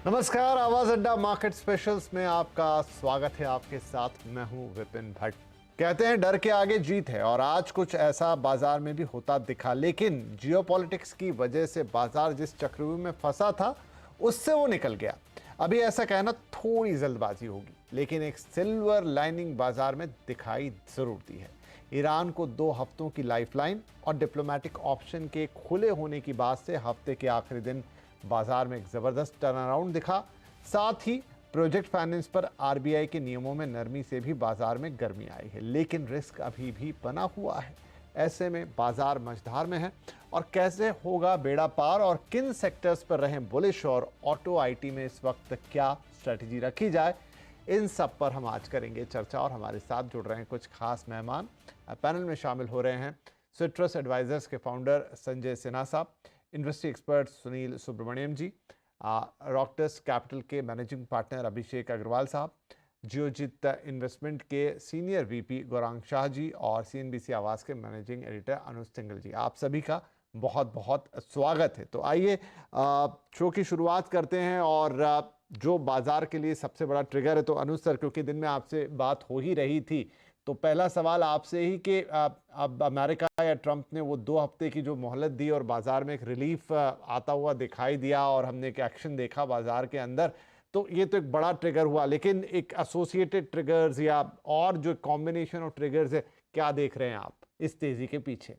नमस्कार, आवाज अड्डा मार्केट स्पेशल्स में आपका स्वागत है। आपके साथ मैं हूं विपिन भट्ट। कहते हैं डर के आगे जीत है और आज कुछ ऐसा बाजार में भी होता दिखा, लेकिन जियोपॉलिटिक्स की वजह से बाजार जिस चक्रव्यूह में फंसा था उससे वो निकल गया। अभी ऐसा कहना थोड़ी जल्दबाजी होगी, लेकिन एक सिल्वर लाइनिंग बाजार में दिखाई जरूर दी है। ईरान को 2 हफ्तों की लाइफलाइन और डिप्लोमेटिक ऑप्शन के खुले होने की बात से हफ्ते के आखिरी दिन बाजार में एक जबरदस्त टर्न अराउंड दिखा। साथ ही प्रोजेक्ट फाइनेंस पर आरबीआई के नियमों में नरमी से भी बाजार में गर्मी आई है, लेकिन रिस्क अभी भी बना हुआ है। ऐसे में बाजार मझधार में है और कैसे होगा बेड़ा पार और किन सेक्टर्स पर रहें बुलिश और ऑटो आईटी में इस वक्त क्या स्ट्रेटजी रखी जाए, इन सब पर हम आज करेंगे चर्चा। और हमारे साथ जुड़ रहे हैं कुछ खास मेहमान। पैनल में शामिल हो रहे हैं सिट्रस एडवाइजर्स के फाउंडर संजय सिन्हा साहब, इंडस्ट्री एक्सपर्ट सुनील सुब्रमण्यम जी, रॉक्टस कैपिटल के मैनेजिंग पार्टनर अभिषेक अग्रवाल साहब, जियोजित इन्वेस्टमेंट के सीनियर वीपी गौरांग शाह जी और सीएनबीसी आवास के मैनेजिंग एडिटर अनुज सिंगल जी। आप सभी का बहुत बहुत स्वागत है। तो आइए शो की शुरुआत करते हैं। और जो बाजार के लिए सबसे बड़ा ट्रिगर है, तो अनुज सर, क्योंकि दिन में आपसे बात हो ही रही थी, तो पहला सवाल आपसे ही कि अब अमेरिका या ट्रंप ने वो 2 हफ्ते की जो मोहलत दी और बाजार में एक रिलीफ आता हुआ दिखाई दिया और हमने एक एक्शन देखा बाजार के अंदर, तो ये तो एक बड़ा ट्रिगर हुआ, लेकिन एक एसोसिएटेड ट्रिगर्स या और जो कॉम्बिनेशन ऑफ ट्रिगर्स है, क्या देख रहे हैं आप इस तेजी के पीछे?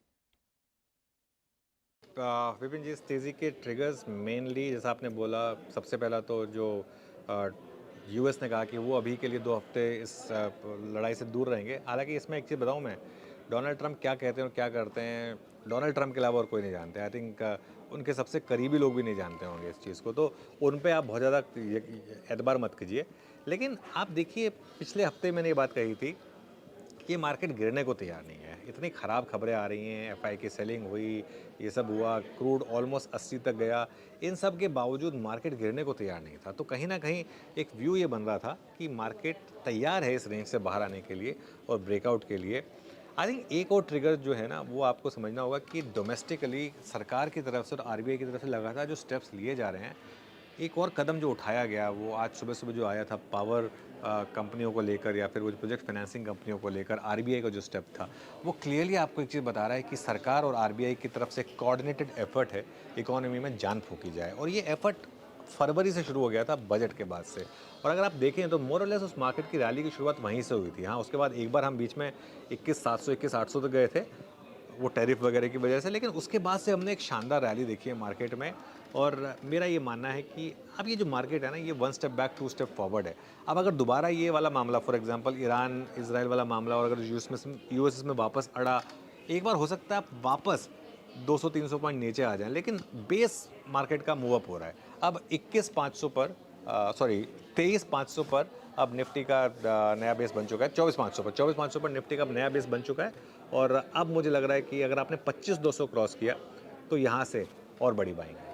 विपिन जी, इस तेज़ी के ट्रिगर्स मेनली जैसा आपने बोला, सबसे पहला तो जो यूएस ने कहा कि वो अभी के लिए 2 हफ्ते इस लड़ाई से दूर रहेंगे। हालांकि इसमें एक चीज़ बताऊं मैं, डोनाल्ड ट्रंप क्या कहते हैं और क्या करते हैं, डोनाल्ड ट्रंप के अलावा और कोई नहीं जानते। आई थिंक उनके सबसे करीबी लोग भी नहीं जानते होंगे इस चीज़ को, तो उन पे आप बहुत ज़्यादा एतबार मत कीजिए। लेकिन आप देखिए, पिछले हफ्ते मैंने ये बात कही थी कि ये मार्केट गिरने को तैयार नहीं है। इतनी ख़राब खबरें आ रही हैं, एफआई की सेलिंग हुई, ये सब हुआ, क्रूड ऑलमोस्ट 80 तक गया। इन सब के बावजूद मार्केट गिरने को तैयार नहीं था। तो कहीं ना कहीं एक व्यू ये बन रहा था कि मार्केट तैयार है इस रेंज से बाहर आने के लिए और ब्रेकआउट के लिए। आई थिंक एक और ट्रिगर जो है ना, वो आपको समझना होगा कि डोमेस्टिकली सरकार की तरफ से और आरबीआई की तरफ से लगातार जो स्टेप्स लिए जा रहे हैं, एक और कदम जो उठाया गया वो आज सुबह सुबह जो आया था पावर कंपनियों को लेकर या फिर वो प्रोजेक्ट फाइनेंसिंग कंपनियों को लेकर आरबीआई का जो स्टेप था, वो क्लियरली आपको एक चीज़ बता रहा है कि सरकार और आरबीआई की तरफ से कोऑर्डिनेटेड एफर्ट है इकोनॉमी में जान फूकी जाए। और ये एफर्ट फरवरी से शुरू हो गया था, बजट के बाद से। और अगर आप देखें तो मोर और लेस उस मार्केट की रैली की शुरुआत वहीं से हुई थी। हाँ, उसके बाद एक बार हम बीच में 21,700 21,800 तक गए थे, वो टैरिफ वगैरह की वजह से, लेकिन उसके बाद से हमने एक शानदार रैली देखी है मार्केट में। और मेरा ये मानना है कि अब ये जो मार्केट है ना, ये 1 स्टेप बैक 2 स्टेप फॉरवर्ड है। अब अगर दोबारा ये वाला मामला, फॉर एग्जांपल ईरान इसराइल वाला मामला, और अगर यूएस में वापस अड़ा, एक बार हो सकता है आप वापस 200-300 पॉइंट नीचे आ जाएं, लेकिन बेस मार्केट का मूव अप हो रहा है। अब 21,500 पर 23,500 पर अब निफ्टी का नया बेस बन चुका है। 24,500 पर निफ्टी का अब नया बेस बन चुका है। और अब मुझे लग रहा है कि अगर आपने 25,200 क्रॉस किया तो यहाँ से और बड़ी बाइंग है।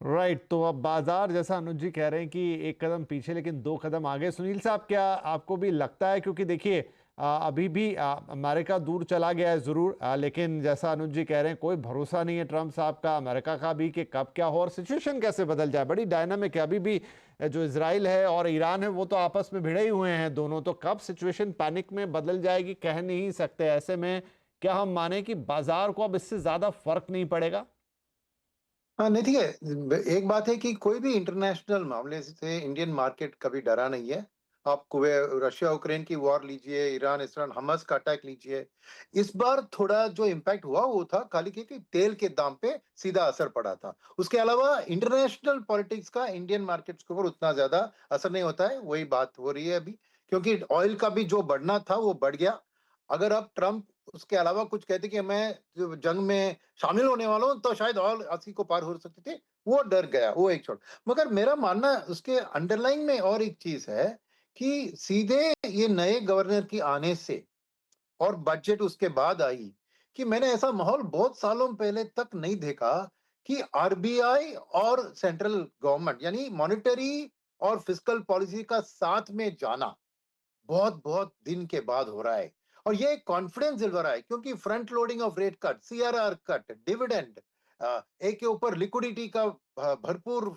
राइट, तो अब बाजार जैसा अनुज जी कह रहे हैं कि एक कदम पीछे लेकिन 2 कदम आगे। सुनील साहब, क्या आपको भी लगता है? क्योंकि देखिए अभी भी अमेरिका दूर चला गया है जरूर, लेकिन जैसा अनुज जी कह रहे हैं, कोई भरोसा नहीं है ट्रंप साहब का, अमेरिका का भी, कि कब क्या हो और सिचुएशन कैसे बदल जाए। बड़ी डायनामिक है अभी भी। जो इसराइल है और ईरान है वो तो आपस में भिड़े ही हुए हैं दोनों, तो कब सिचुएशन पैनिक में बदल जाएगी कह नहीं सकते। ऐसे में क्या हम माने कि बाजार को अब इससे ज्यादा फर्क नहीं पड़ेगा? हाँ, नहीं, ठीक है। एक बात है कि कोई भी इंटरनेशनल मामले से इंडियन मार्केट कभी डरा नहीं है। आप रशिया यूक्रेन की वॉर लीजिए, ईरान इसराइल हमास का अटैक लीजिए। इस बार थोड़ा जो इम्पैक्ट हुआ वो था खाली कि तेल के दाम पे सीधा असर पड़ा था। उसके अलावा इंटरनेशनल पॉलिटिक्स का इंडियन मार्केट्स के ऊपर उतना ज्यादा असर नहीं होता है। वही बात हो रही है अभी, क्योंकि ऑयल का भी जो बढ़ना था वो बढ़ गया। अगर अब ट्रंप उसके अलावा कुछ कहते कि मैं जो जंग में शामिल होने वाला हूं, तो शायद और 80 को पार हो सकते थे। वो डर गया, वो एक छोड़। मगर मेरा मानना उसके अंडरलाइन में और एक चीज है कि सीधे ये नए गवर्नर की आने से और बजट उसके बाद आई, कि मैंने ऐसा माहौल बहुत सालों पहले तक नहीं देखा कि आरबीआई और सेंट्रल गवर्नमेंट यानी मॉनेटरी और फिस्कल पॉलिसी का साथ में जाना बहुत बहुत दिन के बाद हो रहा है। और ये कॉन्फिडेंस दिलवा रहा है, क्योंकि front loading of rate cut, CRR cut, dividend, एक के ऊपर लिक्विडिटी का भरपूर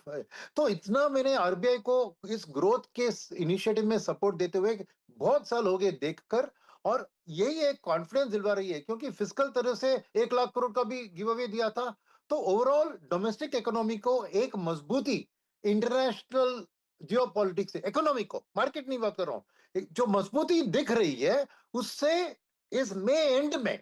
तो इतना मैंने आरबीआई को इस ग्रोथ के इनिशिएटिव में सपोर्ट देते हुए बहुत साल हो गए देखकर, और यही एक कॉन्फिडेंस दिलवा रही है क्योंकि फिजिकल तरह से 1 लाख करोड़ का भी गिव अवे दिया था। तो ओवरऑल डोमेस्टिक इकोनॉमी को एक मजबूती, इंटरनेशनल जियोपॉलिटिक्स से इकोनॉमी को, मार्केट नहीं बात कर रहा हूं, जो मजबूती दिख रही है उससे इस मई एंड में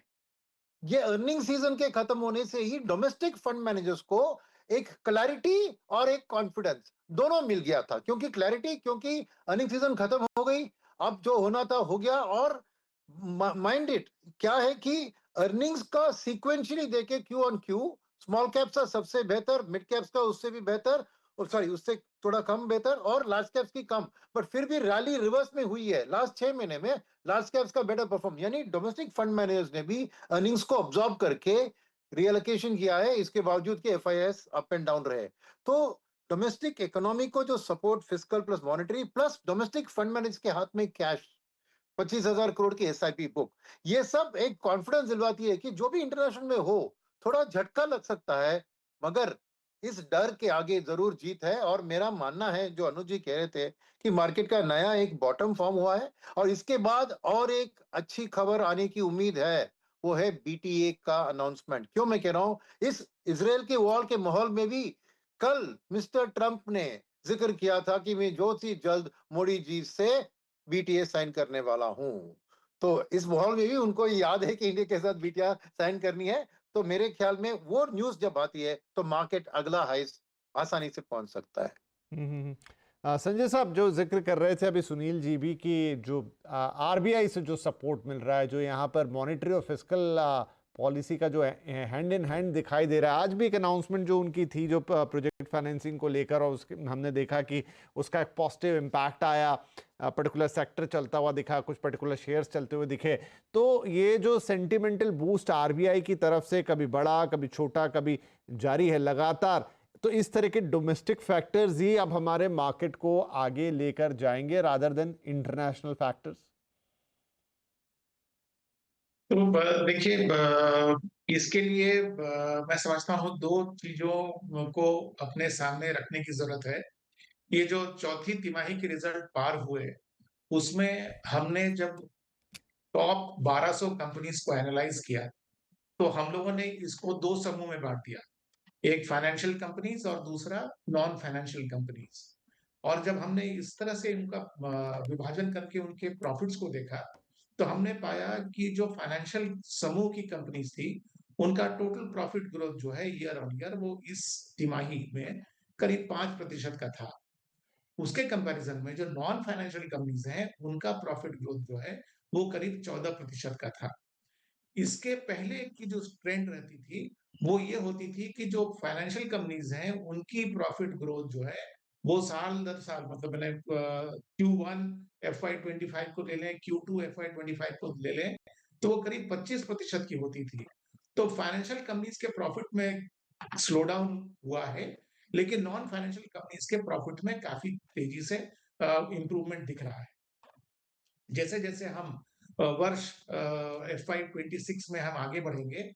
ये अर्निंग सीजन के खत्म होने से ही डोमेस्टिक फंड मैनेजर्स को एक क्लैरिटी और एक कॉन्फिडेंस दोनों मिल गया था। क्योंकि क्लैरिटी, क्योंकि अर्निंग सीजन खत्म हो गई, अब जो होना था हो गया, और माइंड इट क्या है कि अर्निंग्स का सीक्वेंशियली देखे Q on Q, small caps का सबसे बेहतर, मिड कैप्स का उससे भी बेहतर, और सॉरी उससे थोड़ा कम बेहतर, और लार्ज कैप्स की कम, बट फिर भी रैली रिवर्स में हुई है लास्ट 6 महीने में, लार्ज कैप्स का बेटर परफॉर्म, यानी डोमेस्टिक फंड मैनेजर्स ने भी अर्निंग्स को ऑब्जॉर्व करके रिएलोकेशन किया है, इसके बावजूद कि एफआईएस अप एंड डाउन रहे। तो डोमेस्टिक इकोनॉमी को जो support, fiscal plus monetary plus domestic fund managers के हाथ में कैश, 25,000 करोड़ की एसआईपी बुक, ये सब एक कॉन्फिडेंस दिलवाती है कि जो भी इंटरनेशनल में हो, थोड़ा झटका लग सकता है, मगर इस डर के आगे जरूर जीत है। और मेरा मानना है, जो अनुज जी कह रहे थे, कि मार्केट का नया एक बॉटम फॉर्म हुआ है, और इसके बाद और एक अच्छी खबर आने की उम्मीद है, वो है बीटीए का अनाउंसमेंट। क्यों मैं कह रहा हूं, इस इसराइल के वॉर के माहौल में भी कल मिस्टर ट्रंप ने जिक्र किया था कि मैं जो सी जल्द मोदी जी से बीटीए साइन करने वाला हूं। तो इस माहौल में भी उनको याद है कि इंडिया के साथ बीटीए साइन करनी है। तो मेरे ख्याल में वो न्यूज जब आती है तो मार्केट अगला हाइस आसानी से पहुंच सकता है। संजय साहब, जो जिक्र कर रहे थे अभी सुनील जी भी कि जो आरबीआई से जो सपोर्ट मिल रहा है, जो यहाँ पर मॉनेटरी और फिस्कल पॉलिसी का जो हैंड इन हैंड दिखाई दे रहा है, आज भी एक अनाउंसमेंट जो उनकी थी जो प्रोजेक्ट फाइनेंसिंग को लेकर, और उसके हमने देखा कि उसका एक पॉजिटिव इम्पैक्ट आया, पर्टिकुलर सेक्टर चलता हुआ दिखा, कुछ पर्टिकुलर शेयर्स चलते हुए दिखे। तो ये जो सेंटिमेंटल बूस्ट आरबीआई की तरफ से कभी बड़ा कभी छोटा कभी जारी है लगातार, तो इस तरह के डोमेस्टिक फैक्टर्स ही अब हमारे मार्केट को आगे लेकर जाएंगे रादर देन इंटरनेशनल फैक्टर्स। तो देखिए, इसके लिए मैं समझता हूँ दो चीजों को अपने सामने रखने की जरूरत है। ये जो चौथी तिमाही के रिजल्ट पार हुए, उसमें हमने जब टॉप 1200 कंपनीज को एनालाइज किया, तो हम लोगों ने इसको दो समूह में बांट दिया, एक फाइनेंशियल कंपनीज और दूसरा नॉन फाइनेंशियल कंपनीज। और जब हमने इस तरह से उनका विभाजन करके उनके प्रॉफिट्स को देखा, तो हमने पाया कि जो फाइनेंशियल समूह की कंपनीज थी, उनका टोटल प्रॉफिट ग्रोथ जो है ईयर ऑन ईयर, वो इस तिमाही में करीब 5% का था। उसके कंपैरिजन में जो नॉन फाइनेंशियल कंपनीज हैं, उनका प्रॉफिट ग्रोथ जो है वो करीब 14% का था। इसके पहले की जो ट्रेंड रहती थी, वो ये होती थी कि जो फाइनेंशियल कंपनीज हैं, उनकी प्रॉफिट ग्रोथ जो है वो साल दर साल, मतलब मैंने Q1 FY25 को ले लें, Q2 FY25 को ले लें, तो वो करीब 25% की होती थी। तो फाइनेंशियल कंपनीज के प्रॉफिट में स्लो डाउन हुआ है, लेकिन नॉन फाइनेंशियल कंपनीज के प्रॉफिट में काफी तेजी से इंप्रूवमेंट दिख रहा है। जैसे जैसे हम वर्ष FY26 में हम आगे बढ़ेंगे,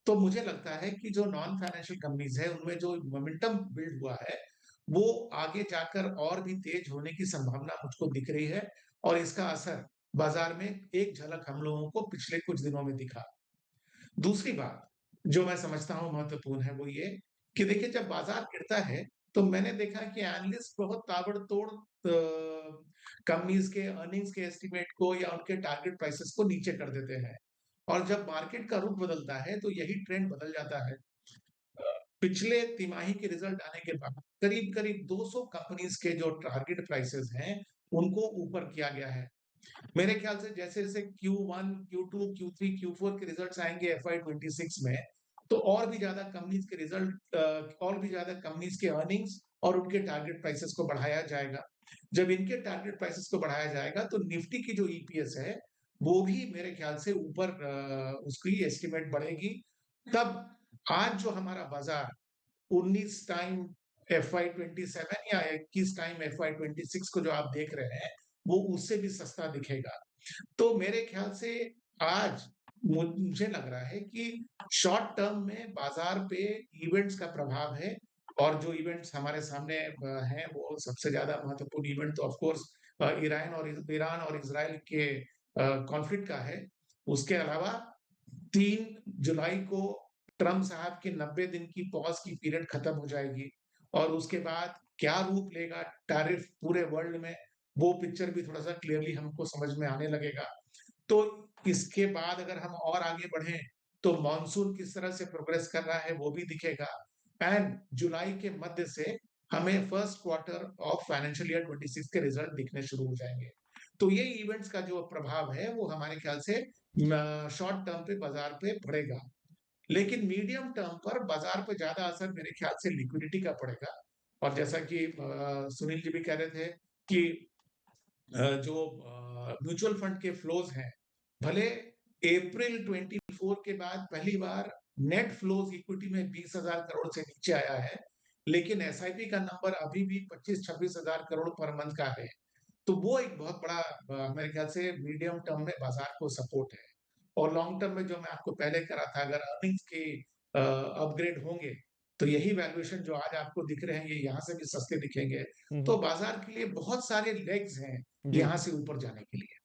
तो मुझे लगता है कि जो नॉन फाइनेंशियल कंपनीज है, उनमें जो मोमेंटम बिल्ड हुआ है, वो आगे जाकर और भी तेज होने की संभावना मुझको दिख रही है। और इसका असर बाजार में एक झलक हम लोगों को पिछले कुछ दिनों में दिखा। दूसरी बात जो मैं समझता हूँ महत्वपूर्ण है, वो ये कि देखिए, जब बाजार गिरता है, तो मैंने देखा कि एनालिस्ट बहुत ताबड़तोड़ कंपनीज के अर्निंग्स के एस्टिमेट को या उनके टारगेट प्राइसेस को नीचे कर देते हैं। और जब मार्केट का रुख बदलता है, तो यही ट्रेंड बदल जाता है। पिछले तिमाही के रिजल्ट आने के बाद करीब करीब 200 कंपनीज के जो टारगेट प्राइसेस हैं, उनको ऊपर किया गया है। मेरे ख्याल से जैसे जैसे Q1, Q2, Q3, Q4 के रिजल्ट्स आएंगे FY26 में, तो और भी ज्यादा कंपनीज के रिजल्ट, और भी ज्यादा कंपनीज के अर्निंग्स और उनके टारगेट प्राइसेस को बढ़ाया जाएगा। जब इनके टारगेट प्राइसेस को बढ़ाया जाएगा, तो निफ्टी की जो ईपीएस है, वो भी मेरे ख्याल से ऊपर उसकी एस्टिमेट बढ़ेगी। तब आज जो हमारा बाजार 19 टाइम FY27 या 21 टाइम FY26 को जो आप देख रहे हैं, वो उससे भी सस्ता दिखेगा। तो मेरे ख्याल से आज मुझे लग रहा है कि शॉर्ट टर्म में बाजार पे इवेंट्स का प्रभाव है और जो इवेंट्स हमारे सामने हैं वो सबसे ज्यादा महत्वपूर्ण इवेंट तो ऑफ कोर्स ईरान और इजराइल के कॉन्फ्लिक्ट का है। उसके अलावा 3 जुलाई को ट्रम्प साहब के 90 दिन की पॉज की पीरियड खत्म हो जाएगी और उसके बाद क्या रूप लेगा टैरिफ पूरे वर्ल्ड में, वो पिक्चर भी थोड़ा सा क्लियरली हमको समझ में आने लगेगा। तो इसके बाद अगर हम और आगे बढ़ें तो मॉनसून किस तरह से प्रोग्रेस कर रहा है वो भी दिखेगा एंड जुलाई के मध्य से हमें first quarter of financial year 26 के रिजल्ट दिखने शुरू हो जाएंगे। तो ये इवेंट्स का जो प्रभाव है वो हमारे ख्याल से शॉर्ट टर्म पे बाजार पे पड़ेगा, लेकिन मीडियम टर्म पर बाजार पे ज्यादा असर मेरे ख्याल से लिक्विडिटी का पड़ेगा। और जैसा कि सुनील जी भी कह रहे थे कि जो म्यूचुअल फंड के फ्लोज हैं, भले अप्रैल 24 के बाद पहली बार नेट फ्लोज इक्विटी में 20,000 करोड़ से नीचे आया है, लेकिन एसआईपी का नंबर अभी भी 25-26,000 करोड़ पर मंथ का है। तो वो एक बहुत बड़ा मेरे ख्याल से मीडियम टर्म में बाजार को सपोर्ट है। और लॉन्ग टर्म में जो मैं आपको पहले करा था, अगर अर्निंग्स के अपग्रेड होंगे तो यही वैल्यूएशन जो आज आपको दिख रहे हैं ये यहाँ से भी सस्ते दिखेंगे। तो बाजार के लिए बहुत सारे लेग्स हैं जी यहाँ से ऊपर जाने के लिए।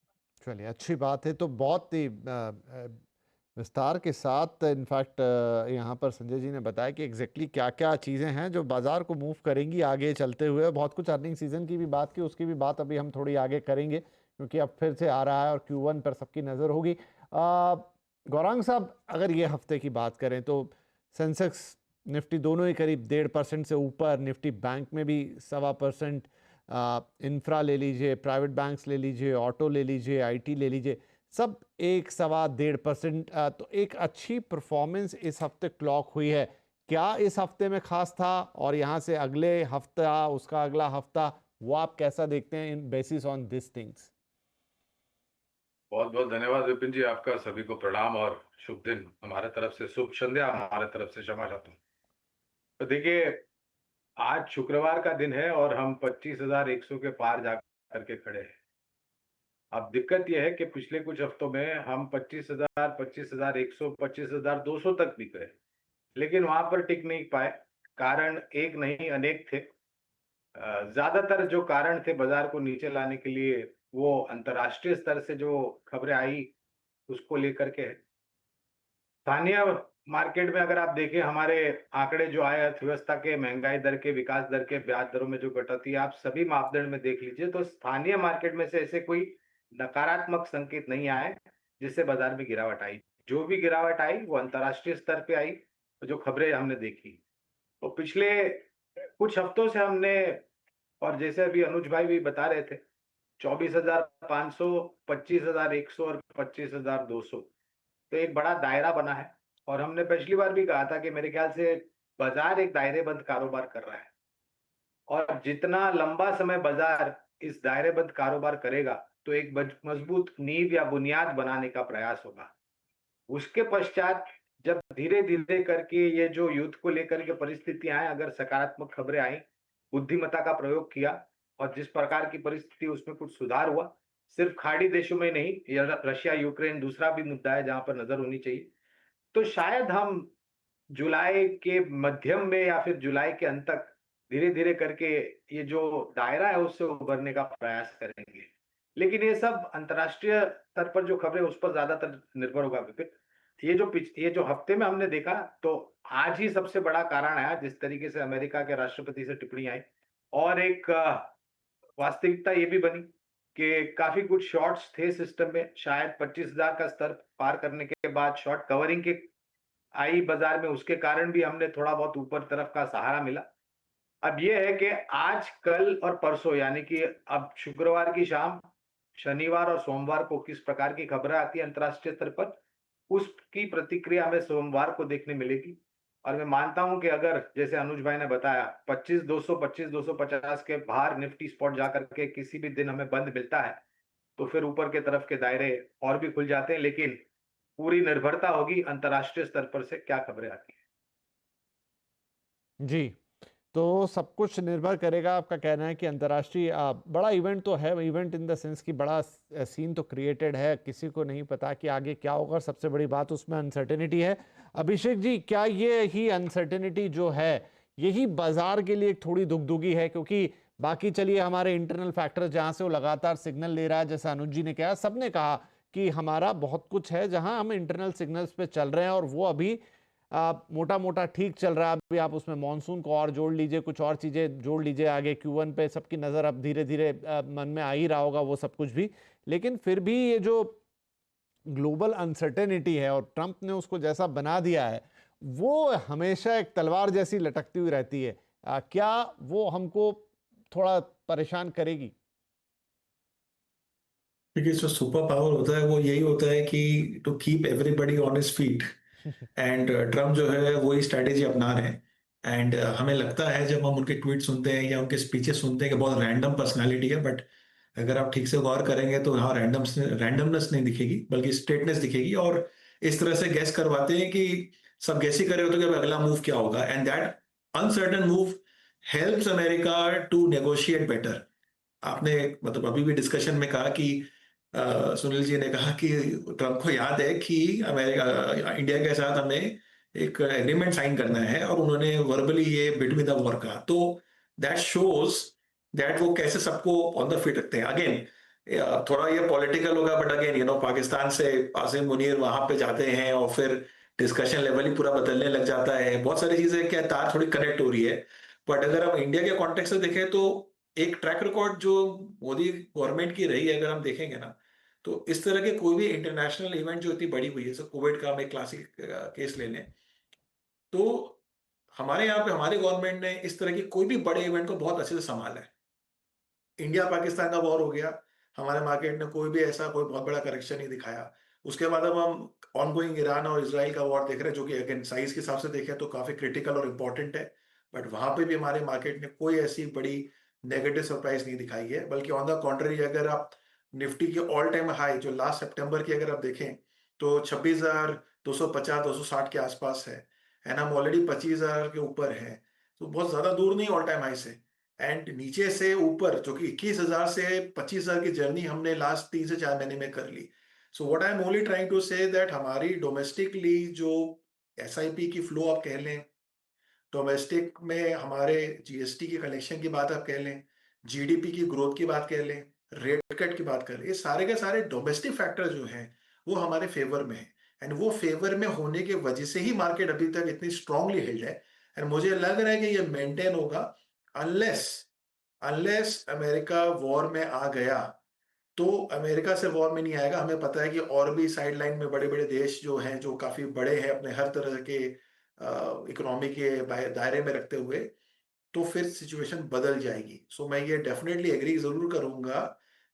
चलिए अच्छी बात है। तो बहुत ही विस्तार के साथ इनफैक्ट यहाँ पर संजय जी ने बताया कि एग्जैक्टली क्या क्या चीज़ें हैं जो बाजार को मूव करेंगी आगे चलते हुए। बहुत कुछ अर्निंग सीजन की भी बात की, उसकी भी बात अभी हम थोड़ी आगे करेंगे क्योंकि अब फिर से आ रहा है और Q1 पर सबकी नज़र होगी। गौरांग साहब, अगर ये हफ्ते की बात करें तो सेंसेक्स निफ्टी दोनों ही करीब 1.5% से ऊपर, निफ्टी बैंक में भी 1.25%, इंफ्रा ले लीजिए, प्राइवेट बैंक्स ले लीजिए, ऑटो ले लीजिए, आईटी ले लीजिए, सब 1-1.25%। तो एक अच्छी परफॉर्मेंस इस हफ्ते क्लॉक हुई है। क्या इस हफ्ते में खास था और यहाँ से अगले हफ्ता, उसका अगला हफ्ता, वो आप कैसा देखते हैं इन बेसिस ऑन दिस थिंग्स? बहुत बहुत धन्यवाद विपिन जी, आपका सभी को प्रणाम और शुभ दिन हमारे तरफ से, शुभ संध्या हमारे तरफ से, क्षमा चाहता हूँ। तो देखिए, आज शुक्रवार का दिन है और हम 25,100 के पार जा करके खड़े हैं। अब दिक्कत यह है कि पिछले कुछ हफ्तों में हम 25,000, 25,100, 25,200 तक भी गए, लेकिन वहां पर टिक नहीं पाए। कारण एक नहीं अनेक थे। ज्यादातर जो कारण थे बाजार को नीचे लाने के लिए, वो अंतर्राष्ट्रीय स्तर से जो खबरें आई उसको लेकर के है। स्थानीय मार्केट में अगर आप देखें, हमारे आंकड़े जो आए अर्थव्यवस्था के, महंगाई दर के, विकास दर के, ब्याज दरों में जो कटौती, आप सभी मापदंड में देख लीजिए तो स्थानीय मार्केट में से ऐसे कोई नकारात्मक संकेत नहीं आए जिससे बाजार में गिरावट आई। जो भी गिरावट आई वो अंतर्राष्ट्रीय स्तर पे आई, जो खबरें हमने देखी। तो पिछले कुछ हफ्तों से हमने, और जैसे अभी अनुज भाई भी बता रहे थे, 24,500, 25,100 और 25,200, तो एक बड़ा दायरा बना है। और हमने पिछली बार भी कहा था कि मेरे ख्याल से बाजार एक दायरेबंद कारोबार कर रहा है और जितना लंबा समय बाजार इस दायरेबंद कारोबार करेगा तो एक मजबूत नींव या बुनियाद बनाने का प्रयास होगा। उसके पश्चात जब धीरे धीरे करके ये जो युद्ध को लेकर के परिस्थितियां आए, अगर सकारात्मक खबरें आई, बुद्धिमत्ता का प्रयोग किया और जिस प्रकार की परिस्थिति उसमें कुछ सुधार हुआ, सिर्फ खाड़ी देशों में नहीं, रशिया यूक्रेन दूसरा भी मुद्दा है जहां पर नजर होनी चाहिए, तो शायद हम जुलाई के मध्यम में या फिर जुलाई के अंत तक धीरे धीरे करके ये जो दायरा है उससे उभरने का प्रयास करेंगे। लेकिन ये सब अंतर्राष्ट्रीय स्तर पर जो खबरें उस पर ज्यादातर निर्भर होगा विपिन। ये जो हफ्ते में हमने देखा, तो आज ही सबसे बड़ा कारण आया जिस तरीके से अमेरिका के राष्ट्रपति से टिप्पणी आई, और एक वास्तविकता ये भी बनी कि काफी कुछ शॉर्ट्स थे सिस्टम में। शायद 25,000 का स्तर पार करने के बाद शॉर्ट कवरिंग के आई बाजार में, उसके कारण भी हमने थोड़ा बहुत ऊपर तरफ का सहारा मिला। अब यह है कि आज, कल और परसों, यानी कि अब शुक्रवार की शाम, शनिवार और सोमवार को किस प्रकार की खबरें आती है अंतर्राष्ट्रीय स्तर पर, उसकी प्रतिक्रिया हमें सोमवार को देखने मिलेगी। और मैं मानता हूं कि अगर जैसे अनुज भाई ने बताया 25,200, 25,250 के बाहर निफ्टी स्पॉट जाकर के किसी भी दिन हमें बंद मिलता है तो फिर ऊपर के तरफ के दायरे और भी खुल जाते हैं, लेकिन पूरी निर्भरता होगी अंतर्राष्ट्रीय स्तर पर से क्या खबरें आती हैं। जी तो सब कुछ निर्भर करेगा। आपका कहना है कि अंतर्राष्ट्रीय बड़ा इवेंट तो है, इवेंट इन द सेंस कि बड़ा सीन तो क्रिएटेड है, किसी को नहीं पता कि आगे क्या होगा, और सबसे बड़ी बात उसमें अनसर्टेनिटी है। अभिषेक जी, क्या ये ही अनसर्टेनिटी जो है यही बाजार के लिए एक थोड़ी दुगदुगी है? क्योंकि बाकी चलिए हमारे इंटरनल फैक्टर जहां से वो लगातार सिग्नल ले रहा है, जैसा अनुज जी ने कहा, सबने कहा कि हमारा बहुत कुछ है जहां हम इंटरनल सिग्नल्स पे चल रहे हैं और वो अभी मोटा मोटा ठीक चल रहा है। अभी आप उसमें मॉनसून को और जोड़ लीजिए, कुछ और चीजें जोड़ लीजिए, आगे Q1 पे सबकी नजर अब धीरे धीरे मन में आ ही रहा होगा वो सब कुछ भी। लेकिन फिर भी ये जो ग्लोबल अनसर्टेनिटी है और ट्रंप ने उसको जैसा बना दिया है, वो हमेशा एक तलवार जैसी लटकती हुई रहती है। क्या वो हमको थोड़ा परेशान करेगी? देखिए, जो सुपर पावर होता है वो यही होता है कि to keep everybody on his feet. And Trump जो है वही स्ट्रैटेजी अपना रहे हैं। एंड हमें लगता है जब हम उनके ट्वीट सुनते हैं या उनके स्पीचेस सुनते हैं कि बहुत रैंडम पर्सनालिटी है, बट अगर आप ठीक से गौर करेंगे तो यहाँ रैंडमनेस नहीं दिखेगी, बल्कि स्ट्रेटनेस दिखेगी। और इस तरह से गैस करवाते हैं कि सब गैस ही कर रहे होते हैं कि अब अगला मूव क्या होगा। And that uncertain move helps America to negotiate better. आपने मतलब अभी भी डिस्कशन में कहा कि सुनील जी ने कहा कि ट्रंप को याद है कि अमेरिका इंडिया के साथ हमें एक एग्रीमेंट साइन करना है, और उन्होंने वर्बली ये बिटवीन द वॉर कहा। तो दैट शोज दैट वो कैसे सबको ऑन द फीट रखते हैं। अगेन थोड़ा ये पॉलिटिकल होगा, बट अगेन पाकिस्तान से आसिम मुनीर वहां पे जाते हैं और फिर डिस्कशन लेवल ही पूरा बदलने लग जाता है। बहुत सारी चीजें क्या तार थोड़ी कनेक्ट हो रही है। बट अगर हम इंडिया के कॉन्टेक्स्ट से देखें तो एक ट्रैक रिकॉर्ड जो मोदी गवर्नमेंट की रही है, अगर हम देखेंगे ना, तो इस तरह के कोई भी इंटरनेशनल इवेंट जो इतनी बड़ी हुई है, कोविड का हम एक क्लासिक केस ले लें, तो हमारे यहाँ पे हमारी गवर्नमेंट ने इस तरह की कोई भी बड़े इवेंट को बहुत अच्छे से संभाला है। इंडिया पाकिस्तान का वॉर हो गया, हमारे मार्केट ने कोई भी ऐसा कोई बहुत बड़ा करेक्शन नहीं दिखाया। उसके बाद अब हम ऑनगोइंग ईरान और इजराइल का वॉर देख रहे हैं, जो कि अगेन साइज के हिसाब से देखें तो काफी क्रिटिकल और इंपॉर्टेंट है। बट वहां पे भी हमारे मार्केट ने कोई ऐसी बड़ी नेगेटिव सरप्राइज नहीं दिखाई है, बल्कि ऑन द कॉन्ट्ररी अगर आप निफ्टी की ऑल टाइम हाई जो लास्ट सितंबर की अगर आप देखें तो 26,250-260 के आसपास है। एंड हम ऑलरेडी 25,000 के ऊपर है, तो बहुत ज्यादा दूर नहीं ऑल टाइम हाई से। एंड नीचे से ऊपर जो कि 21,000 से 25,000 की जर्नी हमने लास्ट 3 से 4 महीने में कर ली। So what I am only trying to say that हमारी डोमेस्टिकली जो एसआईपी की फ्लो आप कह लें, डोमेस्टिक में हमारे जीएसटी की कलेक्शन की बात आप कह लें, जीडीपी की ग्रोथ की बात कह लें, रेट कट की बात कर लें, ये सारे के सारे डोमेस्टिक फैक्टर जो हैं वो हमारे फेवर में है। एंड वो फेवर में होने की वजह से ही मार्केट अभी तक इतनी स्ट्रांगली हिल्ड है। एंड मुझे लग रहा है कि ये मेंटेन होगा अनलेस अनलेस अमेरिका वॉर में आ गया। तो अमेरिका से वॉर में नहीं आएगा, हमें पता है कि और भी साइड लाइन में बड़े बड़े देश जो हैं, जो काफी बड़े हैं अपने हर तरह के इकोनॉमी के दायरे में रखते हुए, तो फिर सिचुएशन बदल जाएगी। सो मैं ये डेफिनेटली एग्री जरूर करूंगा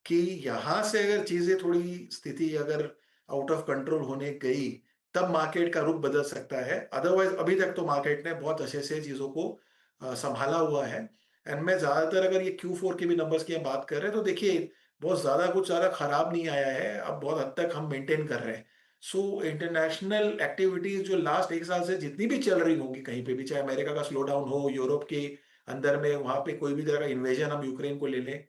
कि यहाँ से अगर चीजें थोड़ी स्थिति अगर आउट ऑफ कंट्रोल होने गई, तब मार्केट का रुख बदल सकता है। अदरवाइज अभी तक तो मार्केट ने बहुत अच्छे से चीजों को संभाला हुआ है। एंड मैं ज्यादातर अगर ये Q4 के भी नंबर्स की हम बात कर रहे हैं तो देखिए बहुत ज्यादा कुछ ज्यादा खराब नहीं आया है, अब बहुत हद तक हम मेंटेन कर रहे हैं। सो इंटरनेशनल एक्टिविटीज जो लास्ट एक साल से जितनी भी चल रही होंगी कहीं पे भी, चाहे अमेरिका का स्लो डाउन हो, यूरोप के अंदर में वहां पे कोई भी तरह का इन्वेजन, हम यूक्रेन को ले लें,